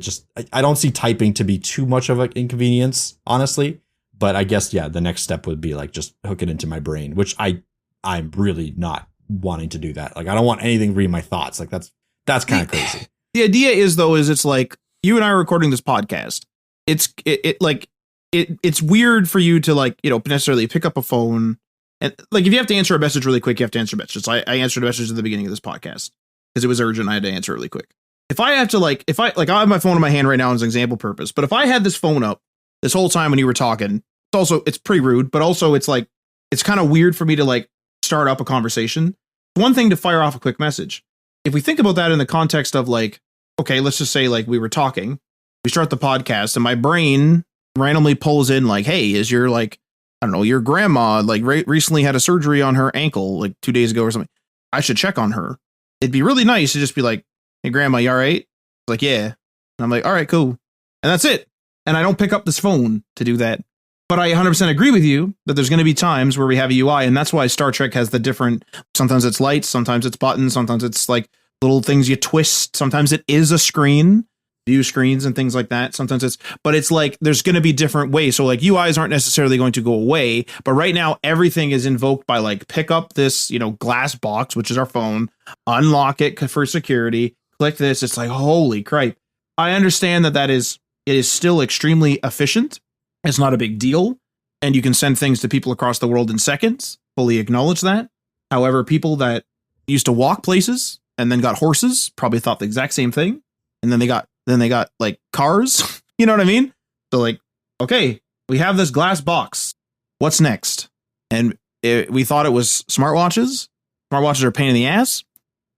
I don't see typing to be too much of an inconvenience, honestly. But I guess, the next step would be like just hook it into my brain, which I'm really not wanting to do that. Like I don't want anything read my thoughts. Like that's kind of crazy. The idea is it's like you and I are recording this podcast. It's weird for you to like, necessarily pick up a phone. And like, if you have to answer a message really quick, you have to answer messages. I answered a message at the beginning of this podcast because it was urgent. I had to answer really quick. If I have to I have my phone in my hand right now as an example purpose, but if I had this phone up this whole time when you were talking, it's pretty rude, but also it's like, it's kind of weird for me to like start up a conversation. One thing to fire off a quick message. If we think about that in the context of like, okay, let's just say like we were talking, we start the podcast and my brain randomly pulls in like, hey, is your like, I don't know, your grandma like recently had a surgery on her ankle like 2 days ago or something. I should check on her. It'd be really nice to just be like, hey, grandma, you all right? Like, yeah. And I'm like, all right, cool. And that's it. And I don't pick up this phone to do that. But I 100% agree with you that there's going to be times where we have a UI. And that's why Star Trek has the different, sometimes it's lights, sometimes it's buttons, sometimes it's like little things you twist. Sometimes it is a screen. view screens and things like that. Sometimes but it's like there's going to be different ways. So like UIs aren't necessarily going to go away, but right now everything is invoked by like pick up this, glass box, which is our phone, unlock it for security, click this. It's like, holy crap. I understand that it is still extremely efficient. It's not a big deal. And you can send things to people across the world in seconds. Fully acknowledge that. However, people that used to walk places and then got horses probably thought the exact same thing. And then they got like cars. You know what I mean? So like, okay, we have this glass box. What's next? And we thought it was smartwatches. Smartwatches are a pain in the ass.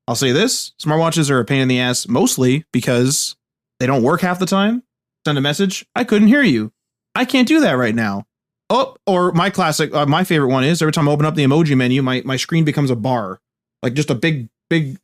I'll say this. Smartwatches are a pain in the ass mostly because they don't work half the time. Send a message. I couldn't hear you. I can't do that right now. Oh, or my classic, my favorite one is every time I open up the emoji menu, my screen becomes a bar, like just a big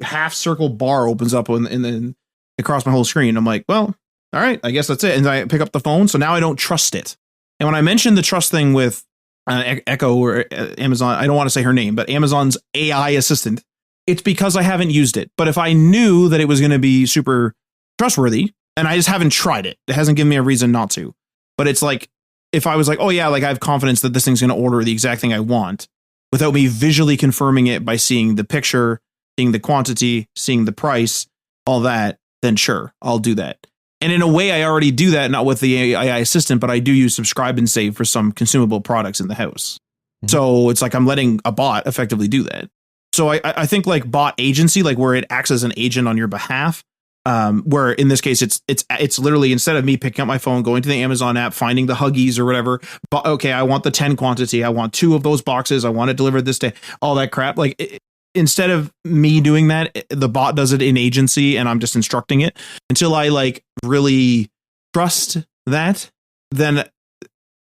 half circle bar opens up in across my whole screen. I'm like, well, all right, I guess that's it. And I pick up the phone. So now I don't trust it. And when I mentioned the trust thing with Echo or Amazon, I don't want to say her name, but Amazon's AI assistant, it's because I haven't used it. But if I knew that it was going to be super trustworthy and I just haven't tried it, it hasn't given me a reason not to. But it's like, if I was like, oh yeah, like I have confidence that this thing's going to order the exact thing I want without me visually confirming it by seeing the picture, seeing the quantity, seeing the price, all that, then sure, I'll do that. And in a way, I already do that, not with the AI assistant, but I do use subscribe and save for some consumable products in the house. Mm-hmm. So it's like I'm letting a bot effectively do that. So I think like bot agency, like where it acts as an agent on your behalf, where in this case it's literally instead of me picking up my phone, going to the Amazon app, finding the Huggies or whatever, but okay, I want the 10 quantity, I want 2 of those boxes, I want it delivered this day, all that crap. Like instead of me doing that, the bot does it in agency and I'm just instructing it until I like really trust that. Then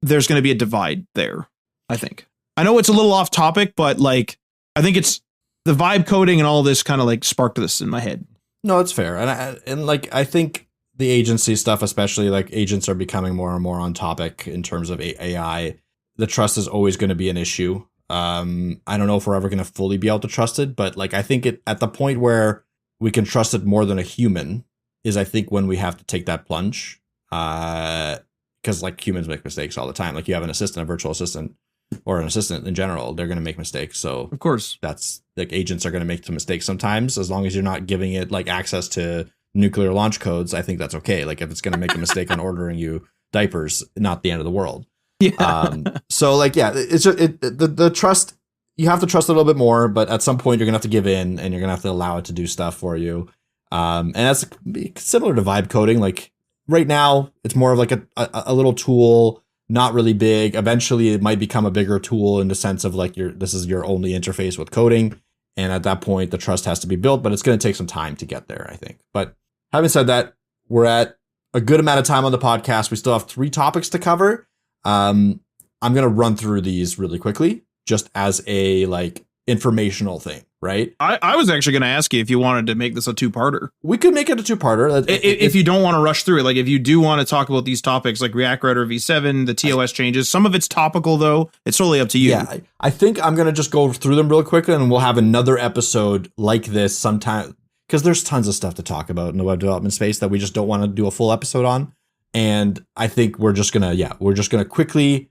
there's going to be a divide there. I think. I know it's a little off topic, but like I think it's the vibe coding and all this kind of like sparked this in my head. No, it's fair. And I think the agency stuff, especially like agents are becoming more and more on topic in terms of AI. The trust is always going to be an issue. I don't know if we're ever going to fully be able to trust it, but like, I think at the point where we can trust it more than a human is I think when we have to take that plunge, because like humans make mistakes all the time. Like you have an assistant, a virtual assistant, or an assistant in general, they're going to make mistakes. So of course that's like agents are going to make some mistakes sometimes, as long as you're not giving it like access to nuclear launch codes. I think that's okay. Like if it's going to make a mistake on ordering you diapers, not the end of the world. Yeah. So like, yeah, it's just, the trust, you have to trust a little bit more, but at some point you're gonna have to give in and you're gonna have to allow it to do stuff for you. And that's similar to vibe coding. Like right now it's more of like a little tool, not really big. Eventually it might become a bigger tool in the sense of like this is your only interface with coding. And at that point the trust has to be built, but it's going to take some time to get there, I think. But having said that, we're at a good amount of time on the podcast. We still have 3 topics to cover. I'm going to run through these really quickly, just as a like informational thing, right? I was actually going to ask you if you wanted to make this a 2-parter. We could make it a 2-parter. If you don't want to rush through it, like if you do want to talk about these topics like React Router v7, the TOS changes, some of it's topical though. It's totally up to you. Yeah, I think I'm going to just go through them real quick and we'll have another episode like this sometime, because there's tons of stuff to talk about in the web development space that we just don't want to do a full episode on. And I think I'm going to quickly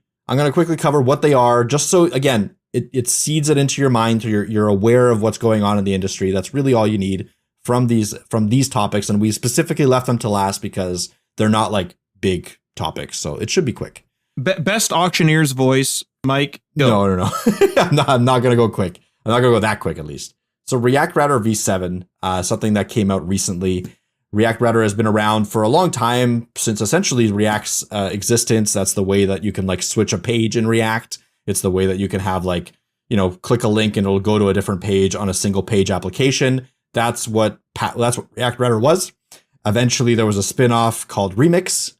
cover what they are, just so, again, it seeds it into your mind, so you're aware of what's going on in the industry. That's really all you need from these topics. And we specifically left them to last because they're not like big topics. So it should be quick. Best auctioneer's voice, Mike. Go. No. I'm not going to go quick. I'm not going to go that quick, at least. So React Router v7, something that came out recently. React Router has been around for a long time, since essentially React's existence. That's the way that you can like switch a page in React. It's the way that you can have like, click a link and it'll go to a different page on a single page application. That's what React Router was. Eventually there was a spin-off called Remix.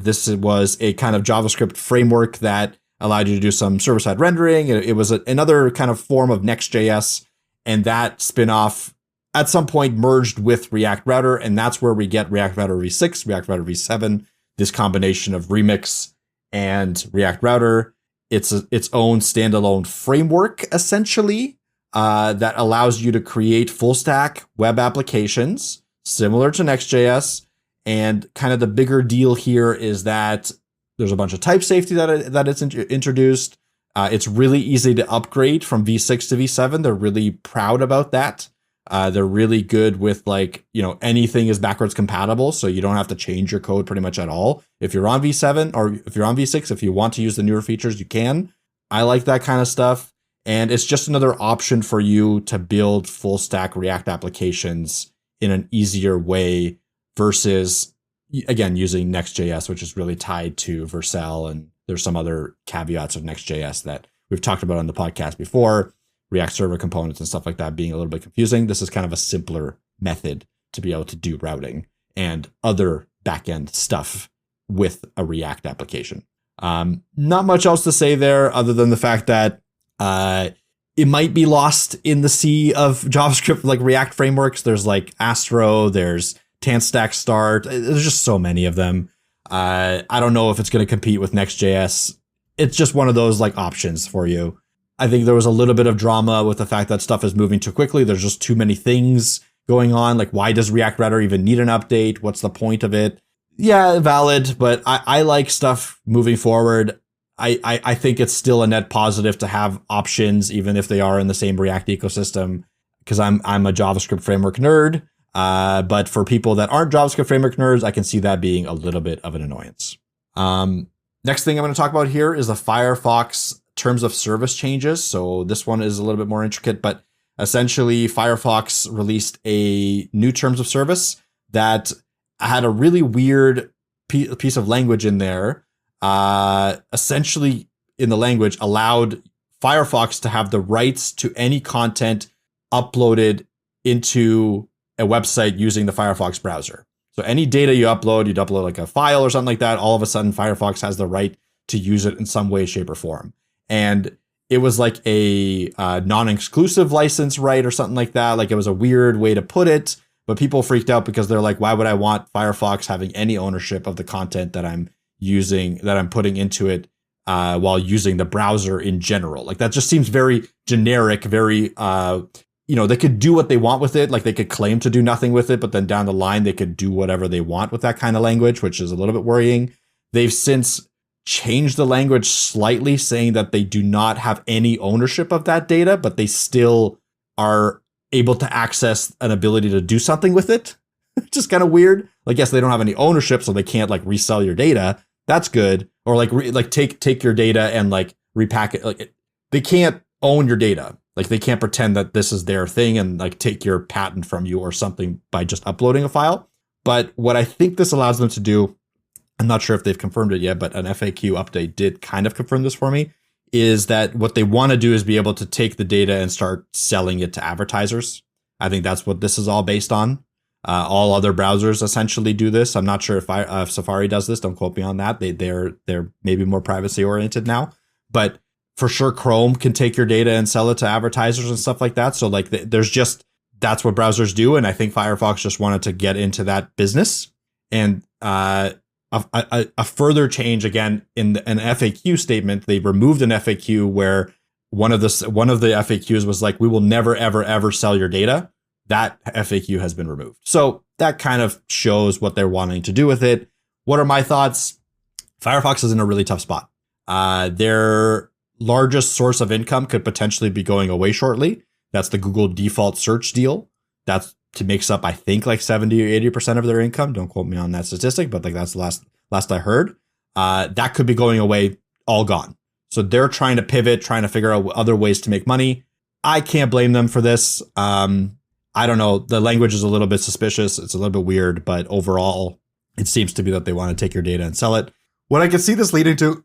This was a kind of JavaScript framework that allowed you to do some server-side rendering. It was another kind of form of Next.js, and that spin-off at some point merged with React Router, and that's where we get React Router v6, React Router v7, this combination of Remix and React Router. It's its own standalone framework, essentially, that allows you to create full stack web applications similar to Next.js And kind of the bigger deal here is that there's a bunch of type safety that it's introduced. It's really easy to upgrade from V6 to V7. They're really proud about that. They're really good with anything is backwards compatible, so you don't have to change your code pretty much at all. If you're on V7 or if you're on V6, if you want to use the newer features, you can. I like that kind of stuff. And it's just another option for you to build full stack React applications in an easier way versus, again, using Next.js, which is really tied to Vercel. And there's some other caveats of Next.js that we've talked about on the podcast before, React server components and stuff like that being a little bit confusing. This is kind of a simpler method to be able to do routing and other backend stuff with a React application. Not much else to say there other than the fact that it might be lost in the sea of JavaScript, like React frameworks. There's like Astro, there's Tanstack Start. There's just so many of them. I don't know if it's going to compete with Next.js. It's just one of those like options for you. I think there was a little bit of drama with the fact that stuff is moving too quickly. There's just too many things going on. Like, why does React Router even need an update? What's the point of it? Yeah, valid, but I like stuff moving forward. I think it's still a net positive to have options, even if they are in the same React ecosystem, because I'm a JavaScript framework nerd. But for people that aren't JavaScript framework nerds, I can see that being a little bit of an annoyance. Next thing I'm going to talk about here is the Firefox terms of service changes. So this one is a little bit more intricate, but essentially Firefox released a new terms of service that had a really weird piece of language in there. Essentially in the language allowed Firefox to have the rights to any content uploaded into a website using the Firefox browser. So any data you'd upload like a file or something like that, all of a sudden Firefox has the right to use it in some way, shape, or form. And it was like a non-exclusive license right or something like that. Like, it was a weird way to put it, but people freaked out because they're like, why would I want Firefox having any ownership of the content that I'm using, that I'm putting into it while using the browser in general? Like, that just seems very generic, very, they could do what they want with it. Like, they could claim to do nothing with it, but then down the line, they could do whatever they want with that kind of language, which is a little bit worrying. They've since changed the language slightly, saying that they do not have any ownership of that data, but they still are able to access an ability to do something with it. It's just kind of weird. Like, yes, they don't have any ownership, so they can't like resell your data. That's good. Or like take your data and like repack it. Like, they can't own your data. Like, they can't pretend that this is their thing and like take your patent from you or something by just uploading a file. But what I think this allows them to do, I'm not sure if they've confirmed it yet, but an FAQ update did kind of confirm this for me, is that what they want to do is be able to take the data and start selling it to advertisers. I think that's what this is all based on. All other browsers essentially do this. I'm not sure if Safari does this. Don't quote me on that. They're maybe more privacy oriented now, but for sure Chrome can take your data and sell it to advertisers and stuff like that. So like that's what browsers do. And I think Firefox just wanted to get into that business. And a further change, again, in an FAQ statement, they removed an FAQ where one of the FAQs was like, we will never, ever, ever sell your data. That FAQ has been removed. So that kind of shows what they're wanting to do with it. What are my thoughts? Firefox is in a really tough spot. Their largest source of income could potentially be going away shortly. That's the Google default search deal. That's makes up, I think, like 70 or 80% of their income. Don't quote me on that statistic, but like that's the last I heard. That could be going away, all gone. So they're trying to pivot, trying to figure out other ways to make money. I can't blame them for this. I don't know. The language is a little bit suspicious. It's a little bit weird, but overall, it seems to be that they want to take your data and sell it. What I can see this leading to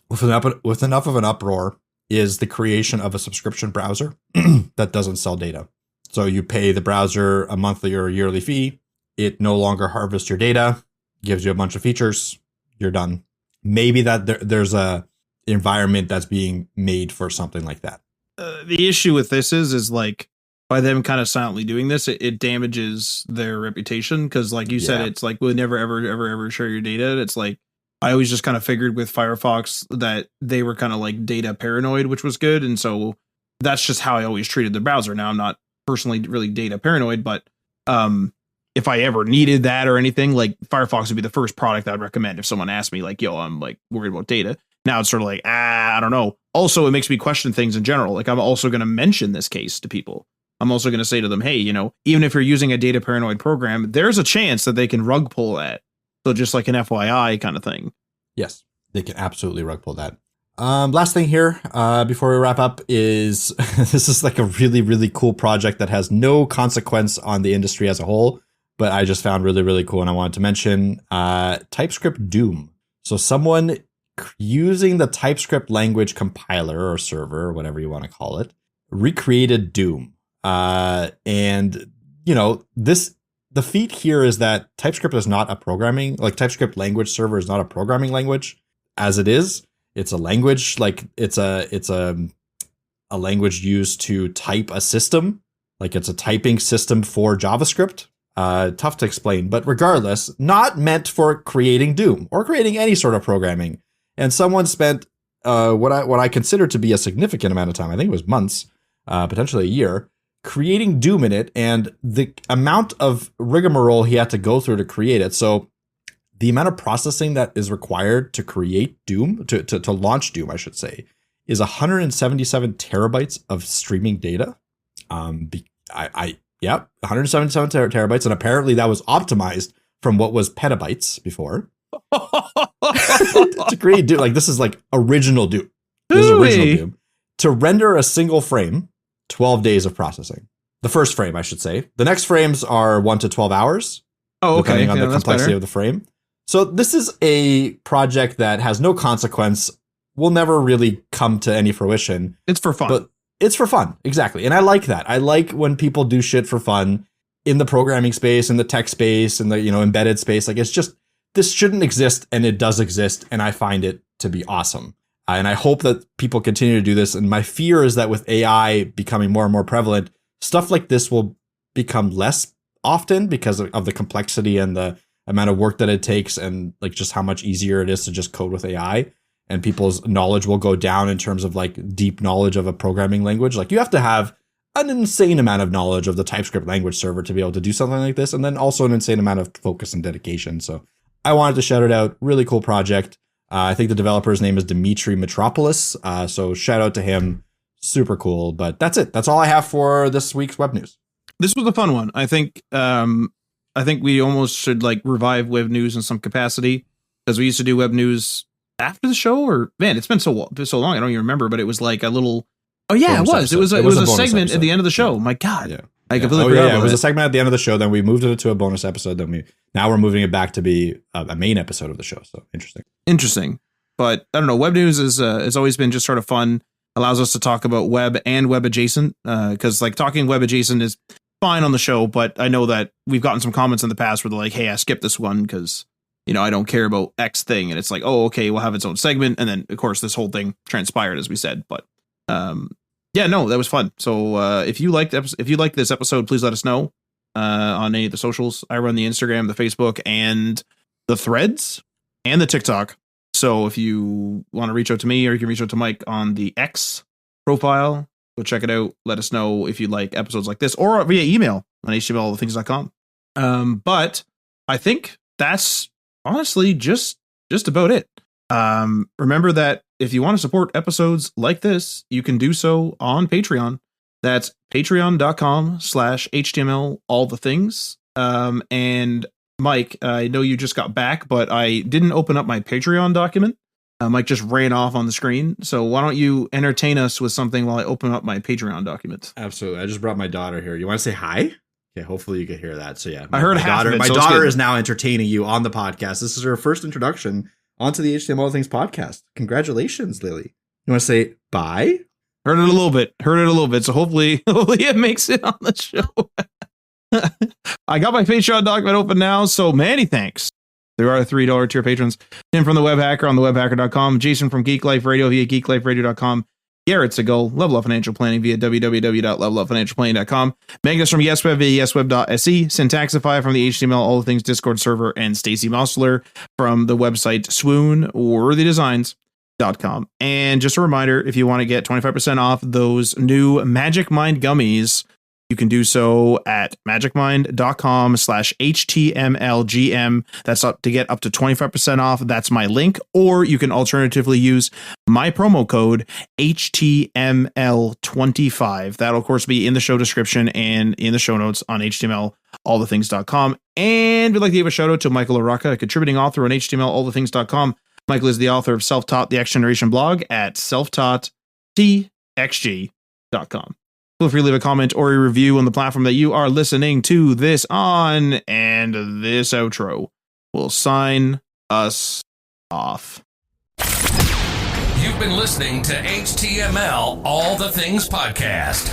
with enough of an uproar is the creation of a subscription browser that doesn't sell data. So you pay the browser a monthly or a yearly fee. It no longer harvests your data, gives you a bunch of features. You're done. Maybe that there's a environment that's being made for something like that. The issue with this is like, by them kind of silently doing this, it damages their reputation. Because like you said, it's like, we'll never, ever, ever, ever share your data. It's like, I always just kind of figured with Firefox that they were kind of like data paranoid, which was good. And so that's just how I always treated the browser. Now I'm not personally really data paranoid, but if I ever needed that or anything, like Firefox would be the first product I'd recommend if someone asked me like, yo, I'm like worried about data. Now it's sort of like, I don't know. Also, it makes me question things in general. Like I'm also going to mention this case to people. I'm also going to say to them, hey, even if you're using a data paranoid program, there's a chance that they can rug pull that. So just like an FYI kind of thing. Yes, they can absolutely rug pull that. Last thing here, before we wrap up is this is like a really, really cool project that has no consequence on the industry as a whole, but I just found really, really cool. And I wanted to mention TypeScript Doom. So someone using the TypeScript language compiler or server, or whatever you want to call it, recreated Doom. And the feat here is that TypeScript is not a programming, like TypeScript language server is not a programming language as it is. It's a language, like it's a language used to type a system, like it's a typing system for JavaScript. Tough to explain, but regardless, not meant for creating Doom or creating any sort of programming. And someone spent what I consider to be a significant amount of time, I think it was months, potentially a year, creating Doom in it, and the amount of rigmarole he had to go through to create it. So the amount of processing that is required to create Doom, to launch Doom, I should say, is 177 terabytes of streaming data. 177 terabytes, and apparently that was optimized from what was petabytes before. To create Doom, like this is like original Doom. This is original Doom. To render a single frame, 12 days of processing. The first frame, I should say. The next frames are 1 to 12 hours. Oh, okay. Depending on the complexity of the frame. So this is a project that has no consequence, will never really come to any fruition. It's for fun. But it's for fun, exactly. And I like that. I like when people do shit for fun in the programming space, in the tech space, in the embedded space. Like it's just, this shouldn't exist, and it does exist, and I find it to be awesome. And I hope that people continue to do this. And my fear is that with AI becoming more and more prevalent, stuff like this will become less often because of the complexity and the amount of work that it takes, and like just how much easier it is to just code with AI, and people's knowledge will go down in terms of like deep knowledge of a programming language. Like you have to have an insane amount of knowledge of the TypeScript language server to be able to do something like this. And then also an insane amount of focus and dedication. So I wanted to shout it out. Really cool project. I think the developer's name is Dimitri Metropolis. So shout out to him. Super cool. But that's it. That's all I have for this week's web news. This was a fun one. I think we almost should like revive web news in some capacity, because we used to do web news after the show, or man, it's been so long. I don't even remember, but it was like a little. Oh yeah, it was. Episode. It was a segment episode at the end of the show. My God, yeah. I completely forgot about it was a segment at the end of the show. Then we moved it to a bonus episode. Now we're moving it back to be a main episode of the show. So interesting. But I don't know. Web news is has always been just sort of fun. Allows us to talk about web and web adjacent. Because like talking web adjacent is fine on the show, but I know that we've gotten some comments in the past where they're like, "Hey, I skipped this one because I don't care about X thing," and it's like, "Oh, okay, we'll have its own segment." And then of course this whole thing transpired as we said, but yeah, no, that was fun. So if you liked this episode, please let us know on any of the socials. I run the Instagram, the Facebook, and the Threads, and the TikTok. So if you want to reach out to me, or you can reach out to Mike on the X profile, go check it out. Let us know if you like episodes like this, or via email on htmlthings.com. But I think that's honestly just about it. Remember that if you want to support episodes like this, you can do so on Patreon. That's patreon.com/HTML all the things. And Mike, I know you just got back, but I didn't open up my Patreon document. Mike just ran off on the screen. So why don't you entertain us with something while I open up my Patreon document? Absolutely. I just brought my daughter here. You want to say hi? Yeah, hopefully you could hear that. So yeah, I heard half of it, my daughter is now entertaining you on the podcast. This is her first introduction onto the HTML Things podcast. Congratulations, Lily. You want to say bye? Heard it a little bit. So hopefully it makes it on the show. I got my Patreon document open now, so many thanks. There are $3 tier patrons. Tim from the Web Hacker on thewebhacker.com. Jason from Geek Life Radio via geekliferadio.com. Garrett Segal, Level Up Financial Planning via www.levelupfinancialplanning.com. Magnus from YesWeb via yesweb.se. Syntaxify from the HTML All the Things Discord server. And Stacy Mosler from the website swoonworthydesigns.com. And just a reminder, if you want to get 25% off those new Magic Mind gummies, you can do so at magicmind.com/HTMLGM. That's up to get up to 25% off. That's my link. Or you can alternatively use my promo code HTML25. That'll, of course, be in the show description and in the show notes on HTMLallthethings.com. And we'd like to give a shout out to Michael Araka, a contributing author on HTMLallthethings.com. Michael is the author of Self-Taught, the X Generation blog at selftaughttxg.com. Feel free to leave a comment or a review on the platform that you are listening to this on, and this outro will sign us off. You've been listening to HTML All the Things podcast.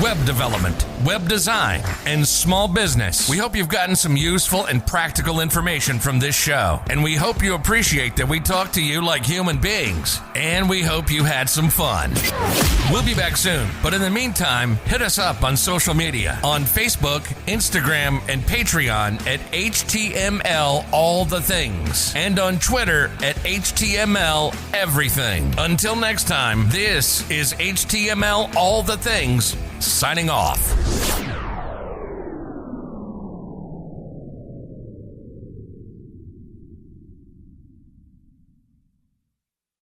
Web development, web design, and small business. We hope you've gotten some useful and practical information from this show. And we hope you appreciate that we talk to you like human beings. And we hope you had some fun. We'll be back soon. But in the meantime, hit us up on social media on Facebook, Instagram, and Patreon at HTML All the Things. And on Twitter at HTML Everything. Until next time, this is HTML All the Things, signing off.